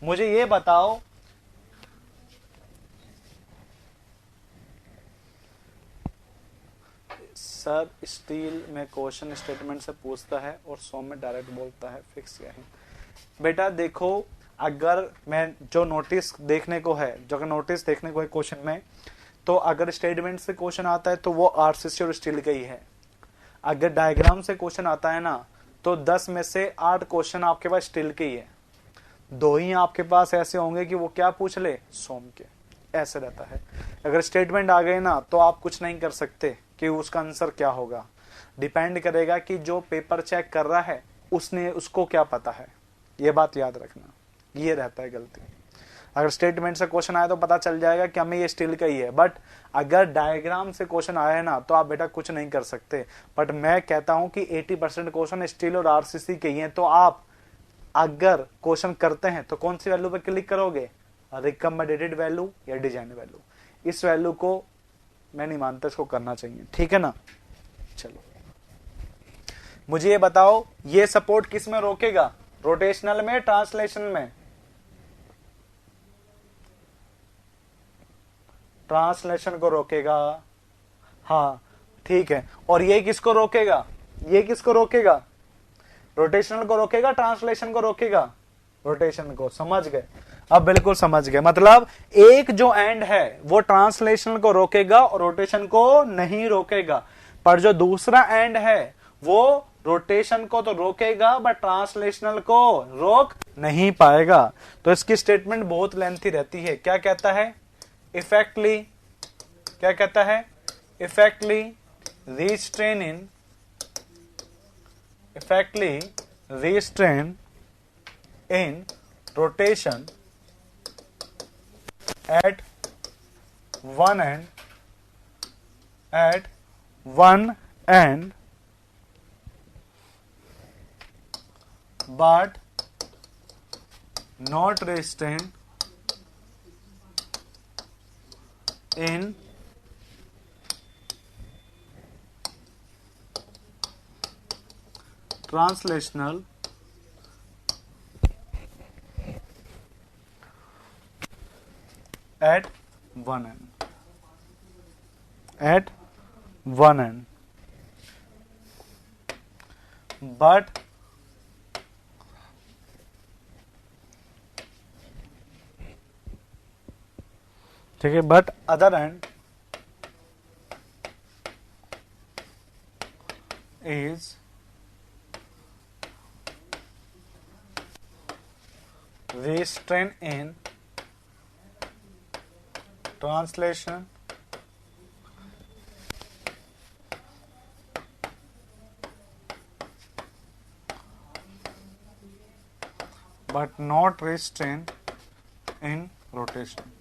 मुझे ये बताओ, सर स्टील में क्वेश्चन स्टेटमेंट से पूछता है और सॉम में डायरेक्ट बोलता है, फिक्स क्या है? बेटा देखो, अगर मैं जो नोटिस देखने को है क्वेश्चन में, तो अगर स्टेटमेंट से क्वेश्चन आता है तो वो आरसीसी और स्टील का ही है। अगर डायग्राम से क्वेश्चन आता है ना, तो 10 में से 8 क्वेश्चन आपके पास स्टील के ही है। 2 ही आपके पास ऐसे होंगे कि वो क्या पूछ ले? सोम के। ऐसे रहता है। अगर स्टेटमेंट आ गए ना, तो आप कुछ नहीं कर सकते कि उसका आंसर क्या होगा। डिपेंड करेगा कि जो पेपर चेक कर रहा है उसको क्या पता है। ये बात याद रखना, ये रहता है गलती। अगर स्टेटमेंट से क्वेश्चन आया तो पता चल जाएगा कि हमें ये स्टील का ही है, बट अगर डायग्राम से क्वेश्चन आया है ना, तो आप बेटा कुछ नहीं कर सकते। बट मैं कहता हूं कि 80% क्वेश्चन स्टील और आरसीसी के ही हैं। तो आप अगर क्वेश्चन करते हैं तो कौन सी वैल्यू पे क्लिक करोगे? रिकमेंडेड वैल्यू या डिजाइन वैल्यू? इस वैल्यू को मैं नहीं मानता इसको करना चाहिए। ठीक है ना? चलो मुझे ये बताओ, ये सपोर्ट किस में रोकेगा? रोटेशनल में, ट्रांसलेशन में? ट्रांसलेशन को रोकेगा। हाँ ठीक है। और ये किसको रोकेगा? रोटेशनल को रोकेगा, ट्रांसलेशन को रोकेगा? रोटेशन को। समझ गए? अब बिल्कुल समझ गए। मतलब एक जो एंड है वो ट्रांसलेशन को रोकेगा और रोटेशन को नहीं रोकेगा, पर जो दूसरा एंड है वो रोटेशन को तो रोकेगा बट ट्रांसलेशनल को रोक नहीं पाएगा। तो इसकी स्टेटमेंट बहुत लेंथी रहती है। क्या कहता है? इफेक्टली restrain in rotation at one one end but not restrained in translational at one end. At one end. But ठीक है, but other end is restrained in translation but not restrained in rotation.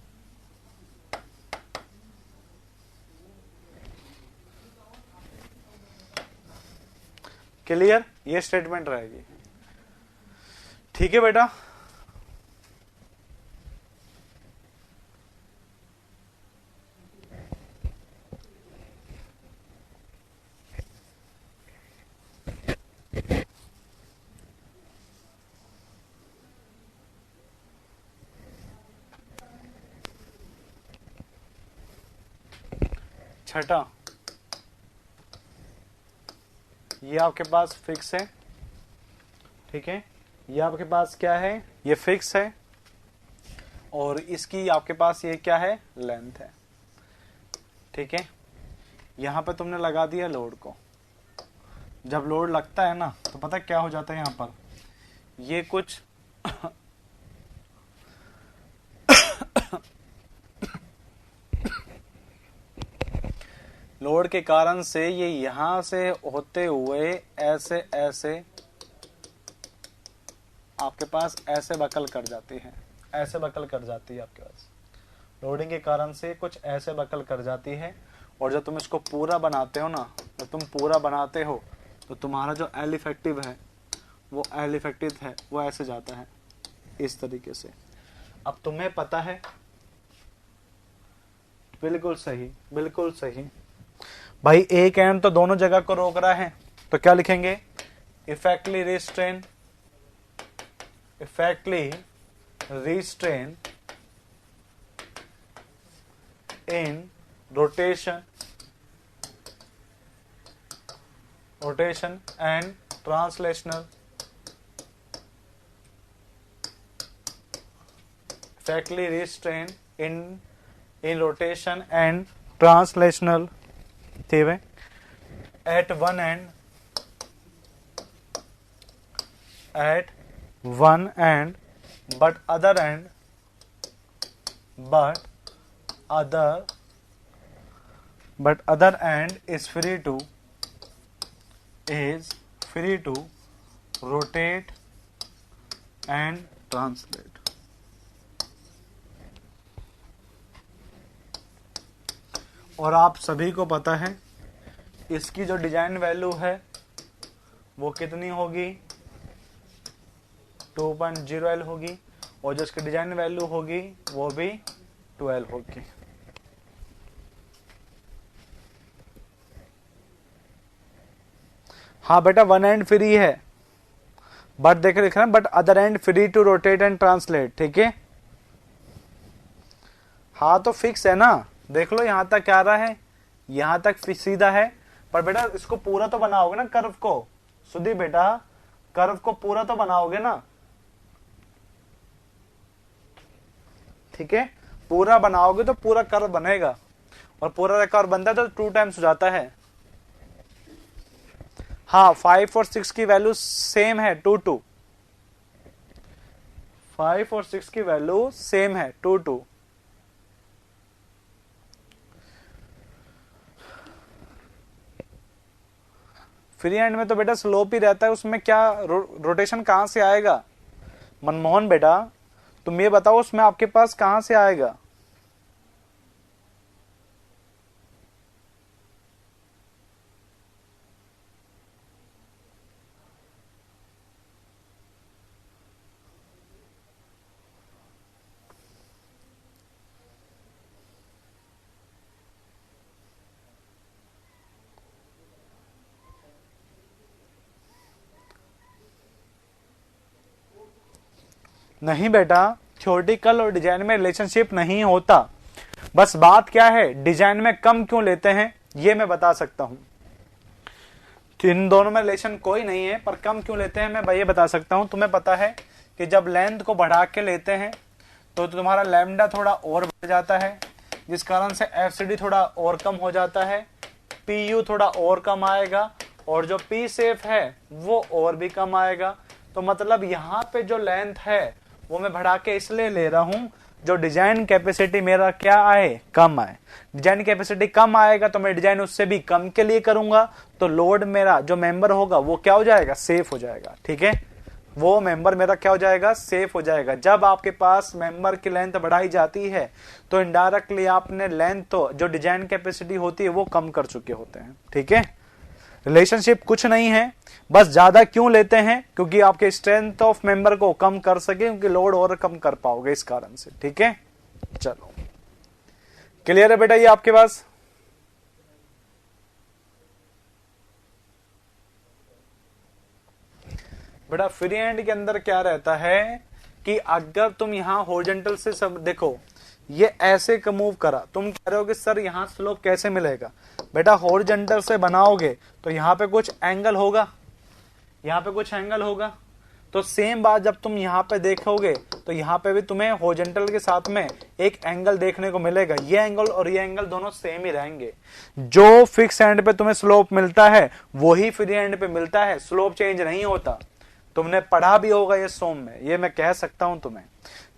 Clear? ये statement रहेगी। ठीक है बेटा, छठा, ये आपके पास फिक्स है। ठीक है, ये आपके पास क्या है? ये फिक्स है और इसकी आपके पास ये क्या है? लेंथ है। ठीक है, यहां पे तुमने लगा दिया लोड को। जब लोड लगता है ना तो पता क्या हो जाता है, यहां पर ये कुछ लोड के कारण से ये यहां से होते हुए ऐसे ऐसे आपके पास ऐसे बकल कर जाती है, ऐसे बकल कर जाती है आपके पास। लोडिंग के कारण से कुछ ऐसे बकल कर जाती है और जब तुम इसको पूरा बनाते हो ना, जब तुम पूरा बनाते हो तो तुम्हारा जो एल इफेक्टिव है वो एल इफेक्टिव है वो ऐसे जाता है इस तरीके से। अब तुम्हें पता है, बिल्कुल सही, बिल्कुल सही भाई। एक एंड तो दोनों जगह को रोक रहा है तो क्या लिखेंगे? Effectively restrain, effectively restrain in rotation, rotation and translational, effectively restrain in rotation and translational ठीक है, at one end but other end is free to rotate and translate। और आप सभी को पता है इसकी जो डिजाइन वैल्यू है वो कितनी होगी? 2.0L होगी और जो इसकी डिजाइन वैल्यू होगी वो भी 12 होगी। हाँ बेटा, वन एंड फ्री है बट देख रहे but other end free to rotate and translate. ठीक है, हाँ तो फिक्स है ना। देख लो यहां तक क्या रहा है, यहां तक सीधा है, पर बेटा इसको पूरा तो बनाओगे ना कर्व को। सुधी बेटा, कर्व को पूरा तो बनाओगे ना। ठीक है, पूरा बनाओगे तो पूरा कर्व बनेगा और पूरा कर्व बनता है तो 2 टाइम्स हो जाता है। हाँ, 5 और 6 की वैल्यू सेम है 2 5 और 6 की वैल्यू सेम है 2 फ्री हैंड में तो बेटा स्लोप ही रहता है, उसमें क्या रोटेशन कहां से आएगा? मनमोहन बेटा तुम ये बताओ उसमें आपके पास कहां से आएगा? नहीं बेटा, थ्योरेटिकल और डिजाइन में रिलेशनशिप नहीं होता। बस बात क्या है, डिजाइन में कम क्यों लेते हैं ये मैं बता सकता हूं। तो इन दोनों में रिलेशन कोई नहीं है, पर कम क्यों लेते हैं मैं ये बता सकता हूं। तुम्हें पता है कि जब लेंथ को बढ़ा के लेते हैं तो तुम्हारा लैम्डा थोड़ा और बढ़ जाता है, जिस कारण से एफसीडी थोड़ा और कम हो जाता है, पीयू थोड़ा और कम आएगा, और जो पी सेफ है वो और भी कम आएगा। तो मतलब यहाँ पे जो लेंथ है वो मैं बढ़ा के इसलिए ले रहा हूं जो डिजाइन कैपेसिटी मेरा क्या आए, कम आए। डिजाइन कैपेसिटी कम आएगा तो मैं डिजाइन उससे भी कम के लिए करूंगा, तो लोड मेरा जो मेंबर होगा वो क्या हो जाएगा, सेफ हो जाएगा। ठीक है, वो मेंबर मेरा क्या हो जाएगा, सेफ हो जाएगा। जब आपके पास मेंबर की लेंथ बढ़ाई जाती है तो इनडायरेक्टली आपने लेंथ तो जो डिजाइन कैपेसिटी होती है वो कम कर चुके होते हैं। ठीक है, रिलेशनशिप कुछ नहीं है, बस ज्यादा क्यों लेते हैं, क्योंकि आपके स्ट्रेंथ ऑफ मेंबर को कम कर सके, क्योंकि लोड और कम कर पाओगे इस कारण से। ठीक है, चलो क्लियर है बेटा ये आपके पास। बेटा फ्री हैंड के अंदर क्या रहता है कि अगर तुम यहां हॉरिजॉन्टल से सब देखो, ये ऐसे का मूव करा, तुम कह रहे हो कि सर यहां स्लोप कैसे मिलेगा। बेटा हॉरिजॉन्टल से बनाओगे तो यहां पे कुछ एंगल होगा, यहां पे कुछ एंगल होगा। तो सेम बात जब तुम यहां पे देखोगे तो यहां पे भी तुम्हें हॉरिजॉन्टल के साथ में एक एंगल देखने को मिलेगा। ये एंगल और ये एंगल दोनों सेम ही रहेंगे। जो फिक्स एंड पे तुम्हें स्लोप मिलता है वही फ्री एंड पे मिलता है, स्लोप चेंज नहीं होता। तुमने पढ़ा भी होगा ये सोम में, ये मैं कह सकता हूं तुम्हें।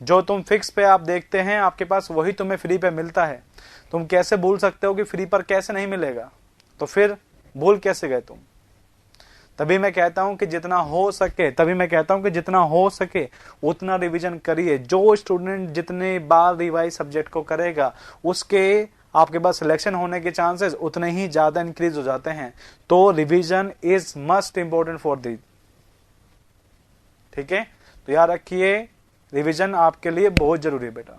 जो तुम फिक्स पे आप देखते हैं आपके पास वही तुम्हें फ्री पे मिलता है। तुम कैसे भूल सकते हो कि फ्री पर कैसे नहीं मिलेगा, तो फिर भूल कैसे गए तुम। तभी मैं कहता हूं कि जितना हो सके, तभी मैं कहता हूं कि जितना हो सके उतना रिवीजन करिए। जो स्टूडेंट जितने बार रिवाइज सब्जेक्ट को करेगा उसके आपके पास सिलेक्शन होने के चांसेस उतने ही ज्यादा इंक्रीज हो जाते हैं। तो revision is must important for the. ठीक है, तो याद रखिए रिवीजन आपके लिए बहुत जरूरी है बेटा।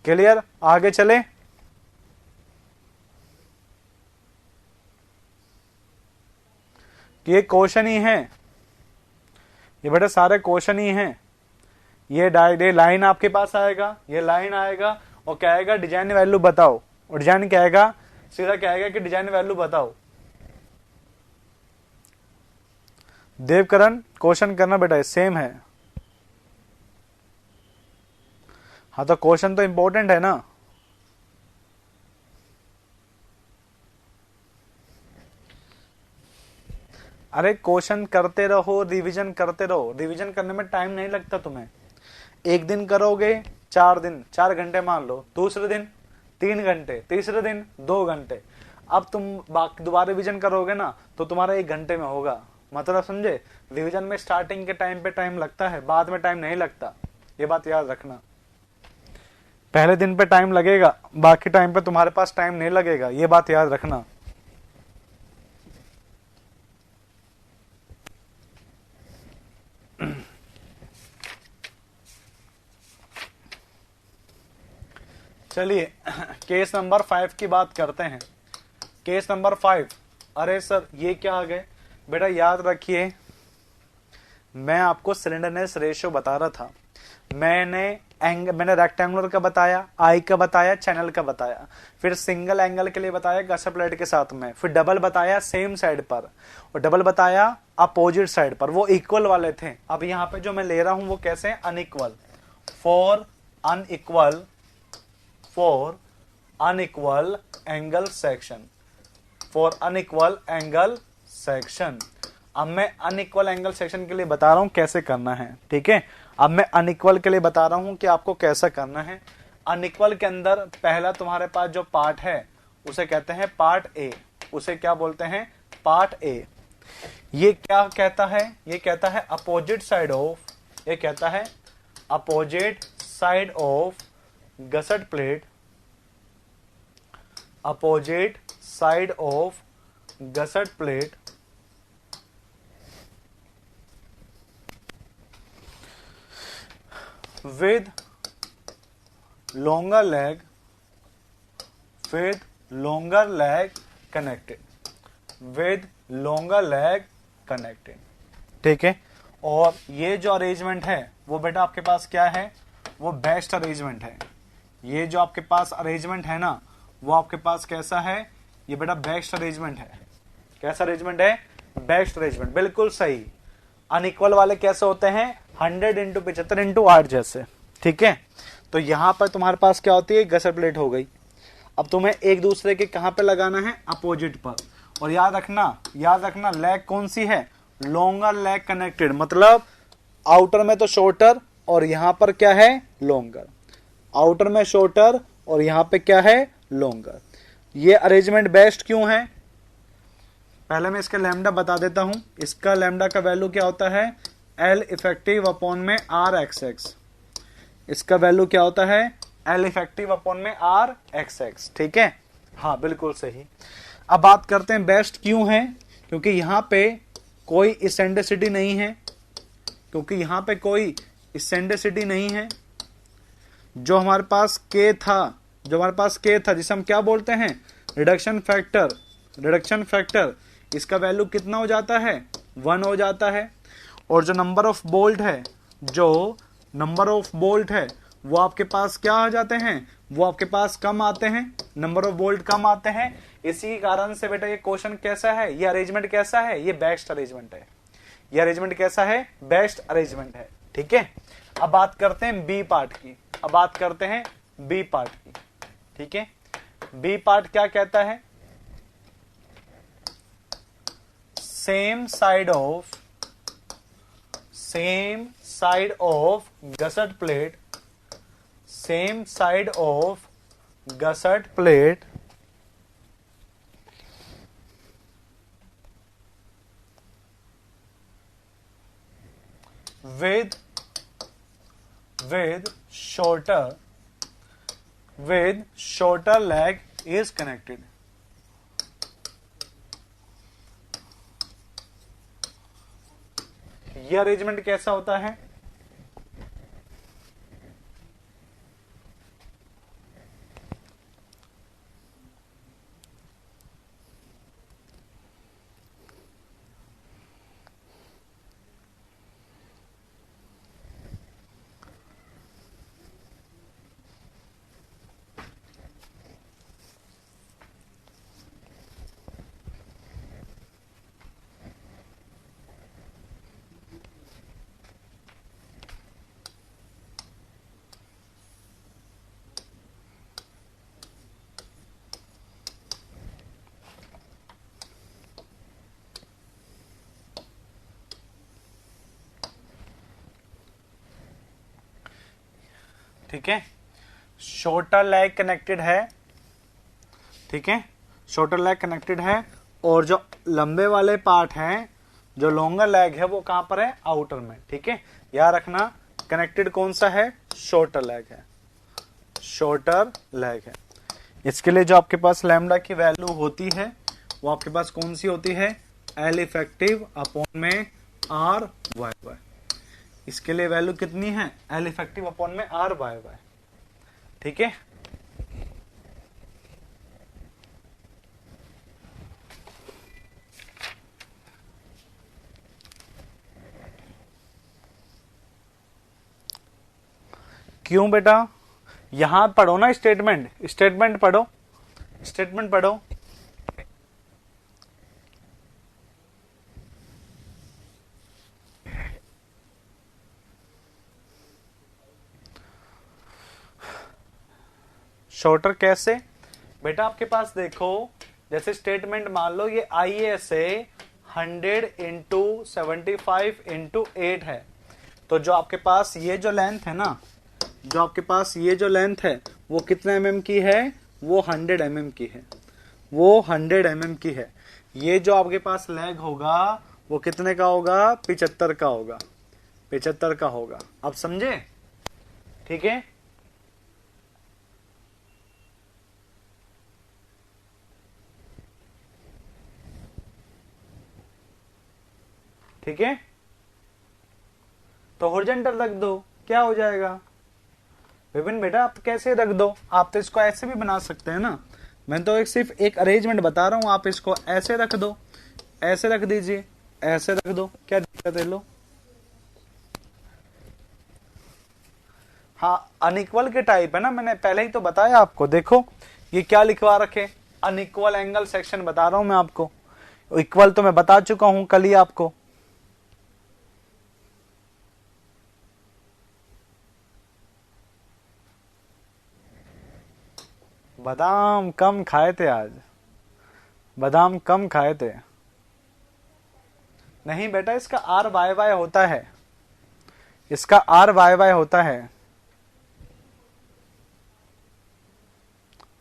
क्लियर, आगे चले। ये क्वेश्चन ही है, ये बेटा सारे क्वेश्चन ही हैं। ये लाइन आपके पास आएगा, ये लाइन आएगा और क्या आएगा, डिजाइन वैल्यू बताओ। और डिजाइन क्या आएगा, सीधा क्या आएगा कि डिजाइन वैल्यू बताओ। देवकरण क्वेश्चन करना बेटा सेम है। हाँ तो क्वेश्चन तो इंपॉर्टेंट है ना। अरे क्वेश्चन करते रहो, रिवीजन करते रहो। रिवीजन करने में टाइम नहीं लगता तुम्हें। एक दिन करोगे 4 दिन, 4 घंटे मान लो, दूसरे दिन 3 घंटे, तीसरे दिन 2 घंटे। अब तुम दोबारा रिवीजन करोगे ना तो तुम्हारा 1 घंटे में होगा। मतलब समझे, रिवीजन में स्टार्टिंग के टाइम पे टाइम लगता है, बाद में टाइम नहीं लगता। ये बात याद रखना। पहले दिन पे टाइम लगेगा, बाकी टाइम पे तुम्हारे पास टाइम नहीं लगेगा। ये बात याद रखना। चलिए केस नंबर 5 की बात करते हैं। Case number 5। अरे सर ये क्या आ गए, बेटा याद रखिए मैं आपको सिलेंडरनेस रेशियो बता रहा था। मैंने रेक्टेंगुलर का बताया, आई का बताया, चैनल का बताया, फिर सिंगल एंगल के लिए बताया गसर प्लेट के साथ में, फिर डबल बताया सेम साइड पर, और डबल बताया अपोजिट साइड पर। वो इक्वल वाले थे। अब यहाँ पे जो मैं ले रहा हूं वो कैसे है, unequal. For unequal angle section, for unequal angle section. अब मैं अनइक्वल एंगल सेक्शन के लिए बता रहा हूं कैसे करना है। ठीक है, अब मैं अनइक्वल के लिए बता रहा हूं कि आपको कैसा करना है। अनइक्वल के अंदर पहला तुम्हारे पास जो पार्ट है उसे कहते हैं पार्ट ए। उसे क्या बोलते हैं, पार्ट ए। ये क्या कहता है, ये कहता है अपोजिट साइड ऑफ, ये कहता है opposite side of गसट plate, opposite side of गसट plate with longer leg connected, with longer leg connected, ठीक है। और ये जो अरेंजमेंट है वो बेटा आपके पास क्या है, वो बेस्ट अरेंजमेंट है। ये जो आपके पास अरेंजमेंट है ना, वो आपके पास कैसा है, ये बेटा बेस्ट अरेंजमेंट है। कैसा अरेंजमेंट है, बेस्ट अरेंजमेंट, बिल्कुल सही। अनइक्वल वाले कैसे होते हैं, 100 इंटू 75 इंटू 8 जैसे, ठीक है। तो यहां पर तुम्हारे पास क्या होती है, गसर प्लेट हो गई। अब तुम्हें एक दूसरे के कहां पे लगाना है, अपोजिट पर। और याद रखना लेग कौन सी है, लॉन्गर लेग कनेक्टेड, मतलब आउटर में तो शॉर्टर और यहां पर क्या है, लॉन्गर। आउटर में शॉर्टर और यहां पे क्या है, लॉन्गर। ये अरेंजमेंट बेस्ट क्यों है, पहले मैं इसका लैम्डा बता देता हूं। इसका लैम्डा का वैल्यू क्या होता है, एल इफेक्टिव अपॉन में आर एक्स एक्स। इसका वैल्यू क्या होता है, एल इफेक्टिव अपॉन में आर एक्स एक्स, ठीक है। हाँ बिल्कुल सही। अब बात करते हैं बेस्ट क्यों है, क्योंकि यहां पे कोई इसेंट्रिसिटी नहीं है, नहीं है। जो हमारे पास के था, जिसे हम क्या बोलते हैं, रिडक्शन फैक्टर, इसका वैल्यू कितना हो जाता है, 1 हो जाता है। और जो नंबर ऑफ बोल्ट है वो आपके पास क्या आ जाते हैं, वो आपके पास कम आते हैं, नंबर ऑफ बोल्ट कम आते हैं। इसी के कारण से बेटा ये क्वेश्चन कैसा है, ये अरेंजमेंट कैसा है, ये बेस्ट अरेंजमेंट है। ये अरेंजमेंट कैसा है, बेस्ट अरेंजमेंट है, ठीक है। अब बात करते हैं बी पार्ट की, ठीक है। बी पार्ट क्या कहता है, same side of गसट plate, with shorter leg is connected. ये अरेंजमेंट कैसा होता है, ठीक है। शॉर्टर लेग कनेक्टेड है, ठीक है, शॉर्टर लेग कनेक्टेड है। और जो लंबे वाले पार्ट हैं, जो लॉन्गर लेग है, वो कहां पर है, आउटर में, ठीक है। याद रखना कनेक्टेड कौन सा है, शॉर्टर लेग है। इसके लिए जो आपके पास लैम्डा की वैल्यू होती है, वो आपके पास कौन सी होती है, एल इफेक्टिव अपॉन में आर वाई वाई। इसके लिए वैल्यू कितनी है, एल इफेक्टिव अपॉन में आर वाई वाई, ठीक है। क्यों बेटा, यहां पढ़ो ना, स्टेटमेंट पढ़ो। शॉर्टर कैसे बेटा, आपके पास देखो, जैसे स्टेटमेंट मान लो ये IASA 100 इंटू 75 इंटू 8 है। तो जो आपके पास ये जो लेंथ है ना, वो कितने mm की है, वो 100 mm की है। ये जो आपके पास लेग होगा वो कितने का होगा, 75 का होगा। आप समझे, ठीक है। ठीक है, तो हॉरिजॉन्टल रख दो, क्या हो जाएगा विपिन बेटा, आप कैसे रख दो, आप तो इसको ऐसे भी बना सकते हैं ना। मैं तो सिर्फ एक अरेंजमेंट बता रहा हूं, आप इसको ऐसे रख दो, ऐसे रख दीजिए, ऐसे रख दो, क्या दिक्कत है? लो, हाँ अनइक्वल के टाइप है ना, मैंने पहले ही तो बताया आपको। देखो ये क्या लिखवा रखे, अनइक्वल एंगल सेक्शन बता रहा हूं मैं आपको। इक्वल तो मैं बता चुका हूं कल ही आपको। बादाम कम खाए थे आज, बादाम कम खाए थे। नहीं बेटा, इसका आर वाई वाई होता है, इसका आर वाई वाई होता है,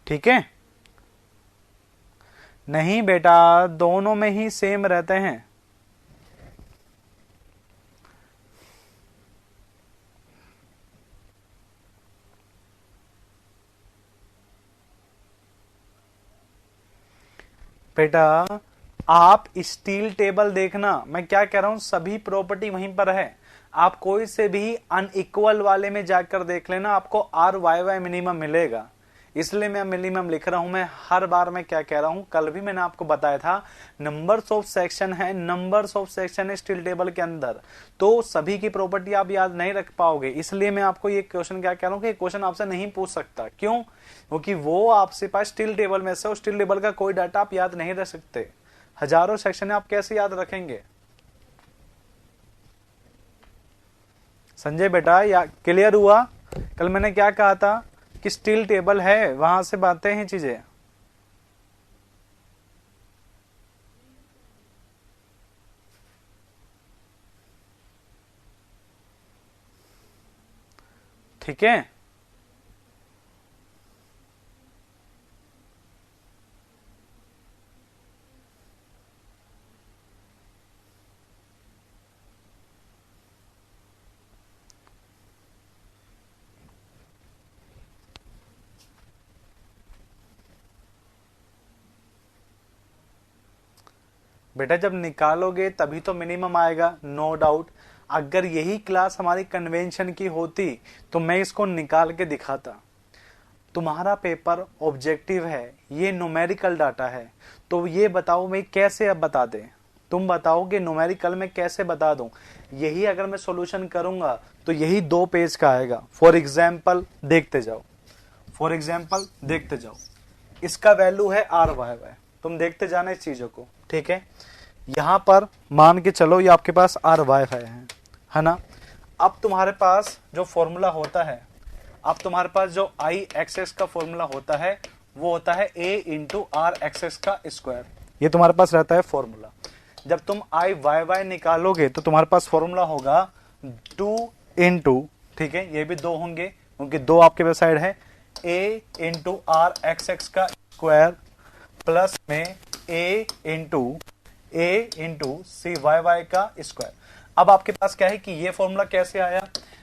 ठीक है। नहीं बेटा, दोनों में ही सेम रहते हैं। बेटा आप स्टील टेबल देखना, मैं क्या कह रहा हूं, सभी प्रॉपर्टी वहीं पर है। आप कोई से भी अनइक्वल वाले में जाकर देख लेना, आपको आर वाई वाई मिनिमम मिलेगा। इसलिए मैं मिनिमम लिख रहा हूं। मैं हर बार मैं क्या कह रहा हूं, कल भी मैंने आपको बताया था, नंबर्स ऑफ सेक्शन है, नंबर्स ऑफ सेक्शन है स्टील टेबल के अंदर, तो सभी की प्रॉपर्टी आप याद नहीं रख पाओगे। इसलिए मैं आपको ये क्वेश्चन क्या कह रहा हूं कि क्वेश्चन आपसे नहीं पूछ सकता। क्यों? क्योंकि वो आपसे पास स्टील टेबल में से, स्टील टेबल का कोई डाटा आप याद नहीं रख सकते। हजारों सेक्शन है, आप कैसे याद रखेंगे? संजय बेटा या क्लियर हुआ? कल मैंने क्या कहा था कि स्टील टेबल है, वहां से बातें हैं चीजें। ठीक है, बेटा जब निकालोगे तभी तो मिनिमम आएगा, नो डाउट। अगर यही क्लास हमारी कन्वेंशन की होती तो मैं इसको निकाल के दिखाता। तुम्हारा पेपर ऑब्जेक्टिव है, ये न्यूमेरिकल डाटा है, तो ये बताओ मैं कैसे अब बता दें? तुम बताओ कि न्यूमेरिकल में कैसे बता दूं? यही अगर मैं सॉल्यूशन करूंगा तो यही 2 पेज का आएगा। फॉर एग्जाम्पल देखते जाओ, फॉर एग्जाम्पल देखते जाओ, इसका वैल्यू है आर वाई वाई, तुम देखते जाना इस चीजों को, ठीक है। यहां पर मान के चलो ये आपके पास आर वाई वाई है ना। अब तुम्हारे पास जो फॉर्मूला होता है, अब तुम्हारे पास जो आई एक्स का फॉर्मूला होता है वो होता है ए इंटू आर एक्स का स्क्वायर। ये तुम्हारे पास रहता है फॉर्मूला। जब तुम आई वाई वाई निकालोगे तो तुम्हारे पास फॉर्मूला होगा 2 इंटू, ठीक है, ये भी 2 होंगे क्योंकि 2 आपके पास साइड है, ए इंटू आर एक्स का स्क्वायर प्लस में ए इंटू सी वाई वाई का स्क्वायर। अब आपके पास क्या है कि ये फॉर्मूला कैसे आया?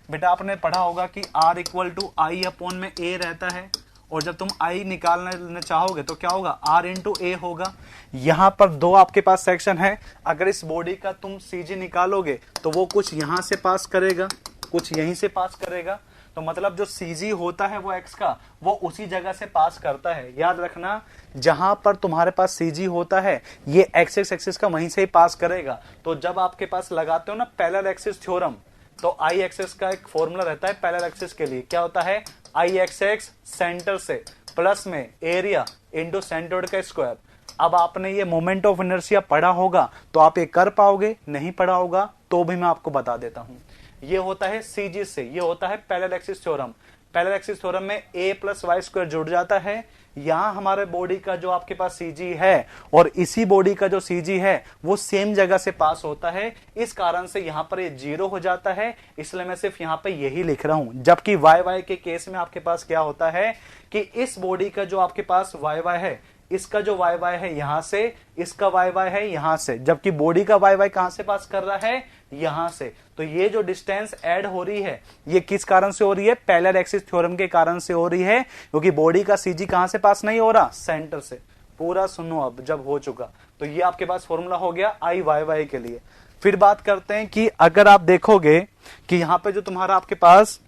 बेटा आपने पढ़ा होगा कि R equal to I upon में A रहता है, और जब तुम I निकालना चाहोगे तो क्या होगा? R इंटू ए होगा। यहां पर 2 आपके पास सेक्शन है, अगर इस बॉडी का तुम CG निकालोगे तो वो कुछ यहां से पास करेगा, कुछ यहीं से पास करेगा। तो मतलब जो CG होता है वो X का, वो उसी जगह से पास करता है। याद रखना, जहां पर तुम्हारे पास CG होता है ये X एक्सिस का वहीं से ही पास करेगा। तो जब आपके पास लगाते हो ना पैरेलल एक्सिस थ्योरम, तो आई एक्सिस का एक फॉर्मूला रहता है पैरेलल एक्सिस के लिए, क्या होता है? आई एक्स सेंटर से प्लस में एरिया इंटू सेंटरोइड का स्क्वायर। अब आपने ये मोमेंट ऑफ इनर्शिया पढ़ा होगा तो आप ये कर पाओगे, नहीं पढ़ा होगा तो भी मैं आपको बता देता हूं। ये होता है CG से, ये होता है parallel axis theorem. Parallel axis theorem में a प्लस वाई स्क्वायर जुड़ जाता है। यहां हमारे बॉडी का जो आपके पास CG है और इसी बॉडी का जो CG है वो सेम जगह से पास होता है, इस कारण से यहां पर ये 0 हो जाता है। इसलिए मैं सिर्फ यहां पे यही लिख रहा हूं। जबकि वाई वाई के केस में आपके पास क्या होता है कि इस बॉडी का जो आपके पास वाई वाई है, इसका जो वाई वाई है यहां से, इसका वाई वाई है यहां से, जबकि बॉडी का वाई वाई कहां से पास कर रहा है? यहां से। तो ये जो डिस्टेंस ऐड हो रही है ये किस कारण से हो रही है? पैरेलल एक्सिस थ्योरम के कारण से हो रही है, क्योंकि बॉडी का CG कहां से पास नहीं हो रहा? सेंटर से। पूरा सुनो अब जब हो चुका तो ये आपके पास फॉर्मूला हो गया आई वाई वाई के लिए। फिर बात करते हैं कि अगर आप देखोगे कि यहां पे जो तुम्हारा आपके पास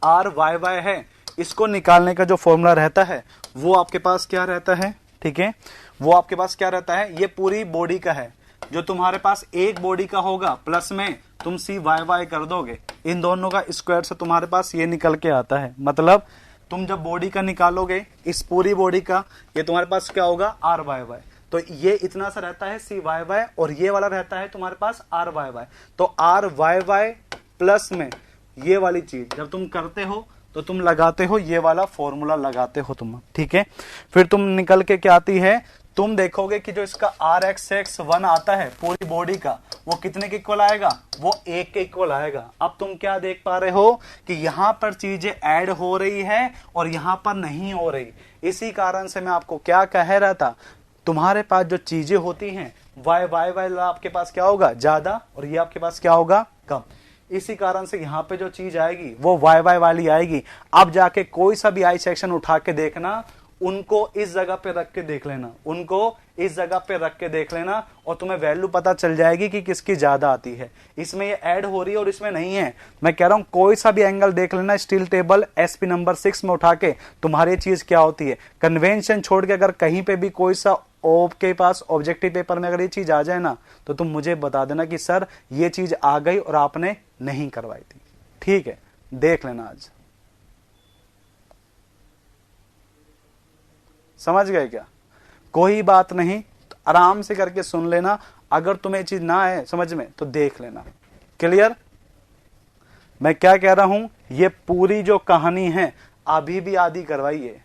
आर वाई वाई है, इसको निकालने का जो फॉर्मूला रहता है वो आपके पास क्या रहता है? ठीक है, वो आपके पास क्या रहता है? ये पूरी बॉडी का है, जो तुम्हारे पास एक बॉडी का होगा प्लस में तुम सी वाई वाई कर दोगे, इन दोनों का स्क्वायर से तुम्हारे पास ये निकल के आता है। मतलब तुम जब बॉडी का निकालोगे, इस पूरी बॉडी का, ये तुम्हारे पास क्या होगा आर वाई वाई, तो ये इतना सा रहता है सी वाई वाई और ये वाला रहता है तुम्हारे पास आर वाई वाई। तो आर वाई वाई प्लस में ये वाली चीज जब तुम करते हो तो तुम लगाते हो ये वाला फॉर्मूला लगाते हो तुम, ठीक है। फिर तुम निकल के क्या आती है, तुम देखोगे कि जो इसका आर एक्स एक्स वन आता है पूरी बॉडी का, वो कितने के इक्वल आएगा, वो 1 के इक्वल आएगा। अब तुम क्या देख पा रहे हो कि यहां पर चीजें ऐड हो रही है और यहां पर नहीं हो रही। इसी कारण से मैं आपको क्या कह रहा था, तुम्हारे पास जो चीजें होती हैं वाई वाई वाई आपके पास क्या होगा ज्यादा और ये आपके पास क्या होगा कम। इसी कारण से यहां पे जो चीज आएगी वो वाई वाई वाली आएगी। अब जाके कोई सा भी आई सेक्शन उठा के देखना, उनको इस जगह पे रख के देख लेना, उनको इस जगह पे रख के देख लेना और तुम्हें वैल्यू पता चल जाएगी कि किसकी ज्यादा आती है। इसमें ये ऐड हो रही है और इसमें नहीं है। मैं कह रहा हूं कोई सा भी एंगल देख लेना स्टील टेबल एसपी नंबर 6 में उठा के, तुम्हारी चीज क्या होती है। कन्वेंशन छोड़ के अगर कहीं पे भी कोई सा के पास ऑब्जेक्टिव पेपर में अगर ये चीज आ जाए ना, तो तुम मुझे बता देना कि सर ये चीज आ गई और आपने नहीं करवाई थी, ठीक है। देख लेना आज, समझ गए क्या, कोई बात नहीं, तो आराम से करके सुन लेना। अगर तुम्हें चीज ना आए समझ में तो देख लेना। क्लियर, मैं क्या कह रहा हूं, ये पूरी जो कहानी है अभी भी आधी करवाइए,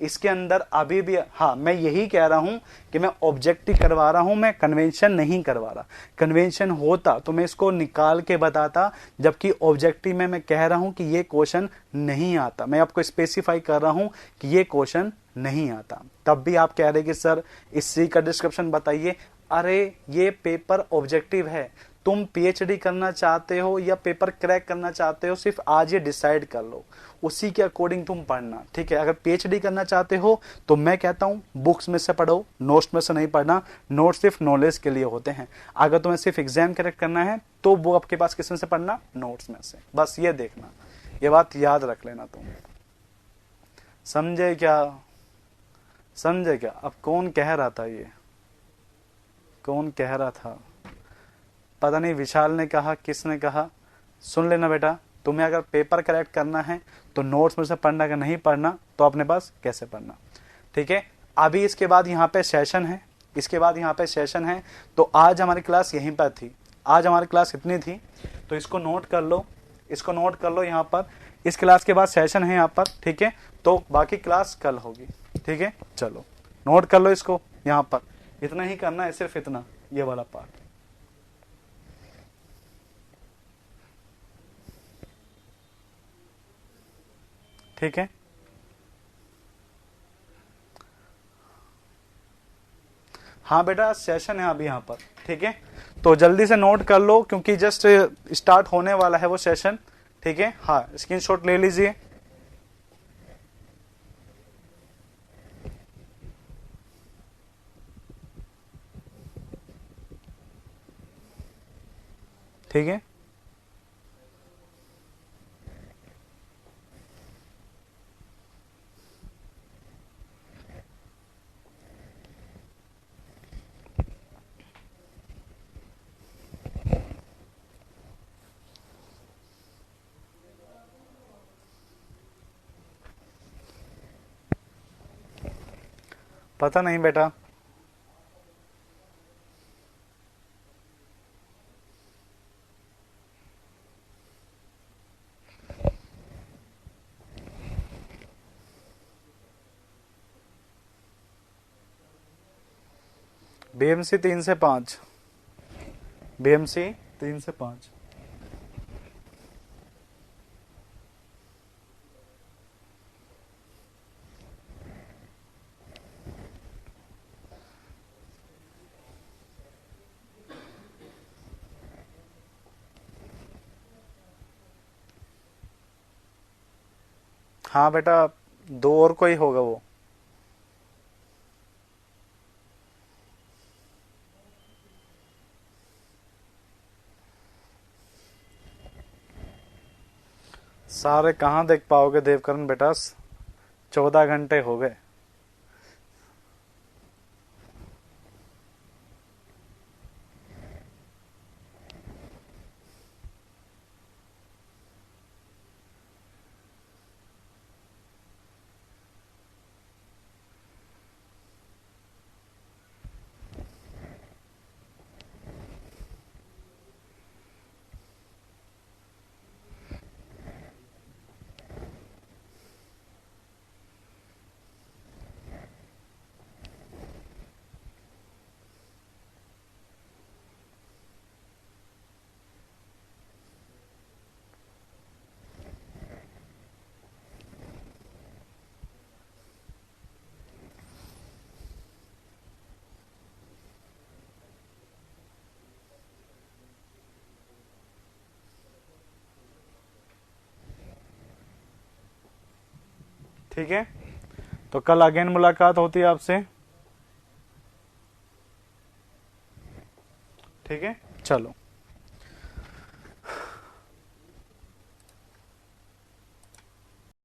इसके अंदर अभी भी, हाँ मैं यही कह रहा हूं कि मैं ऑब्जेक्टिव करवा रहा हूं, मैं कन्वेंशन नहीं करवा रहा। कन्वेंशन होता तो मैं इसको निकाल के बताता, जबकि ऑब्जेक्टिव में मैं कह रहा हूं कि ये क्वेश्चन नहीं आता। मैं आपको स्पेसिफाई कर रहा हूं कि ये क्वेश्चन नहीं आता, तब भी आप कह रहे कि सर इसी का डिस्क्रिप्शन बताइए। अरे ये पेपर ऑब्जेक्टिव है, तुम पीएचडी करना चाहते हो या पेपर क्रैक करना चाहते हो, सिर्फ आज ये डिसाइड कर लो, उसी के अकॉर्डिंग तुम पढ़ना, ठीक है। अगर पीएचडी करना चाहते हो तो मैं कहता हूं बुक्स में से पढ़ो, नोट्स में से नहीं पढ़ना। नोट्स सिर्फ नॉलेज के लिए होते हैं। अगर तुम्हें सिर्फ एग्जाम करेक्ट करना है तो वो आपके पास किसमें से पढ़ना, नोट्स में से। बस ये देखना, ये बात याद रख लेना तुम, समझे क्या, समझे क्या। अब कौन कह रहा था, ये कौन कह रहा था, पता नहीं, विशाल ने कहा, किसने कहा। सुन लेना बेटा, तुम्हें अगर पेपर करेक्ट करना है तो नोट्स में से पढ़ना, अगर नहीं पढ़ना तो अपने पास कैसे पढ़ना, ठीक है। अभी इसके बाद यहाँ पे सेशन है, इसके बाद यहाँ पे सेशन है। तो आज हमारी क्लास यहीं पर थी, आज हमारी क्लास इतनी थी, तो इसको नोट कर लो, इसको नोट कर लो यहाँ पर। इस क्लास के बाद सेशन है यहाँ पर, ठीक है। तो बाकी क्लास कल होगी, ठीक है। चलो नोट कर लो इसको यहाँ पर, इतना ही करना है, सिर्फ इतना, ये वाला पार्ट। ठीक है, हाँ बेटा सेशन है अभी यहाँ पर, ठीक है। तो जल्दी से नोट कर लो क्योंकि जस्ट स्टार्ट होने वाला है वो सेशन, ठीक है। हाँ स्क्रीनशॉट ले लीजिए। ठीक है, पता नहीं बेटा, बीएमसी 3 से 5, बीएमसी 3 से 5। हाँ बेटा, 2 और कोई होगा वो। सारे कहाँ देख पाओगे देवकरण बेटा, 14 घंटे हो गए। ठीक है, तो कल अगेन मुलाकात होती है आपसे। ठीक है, चलो।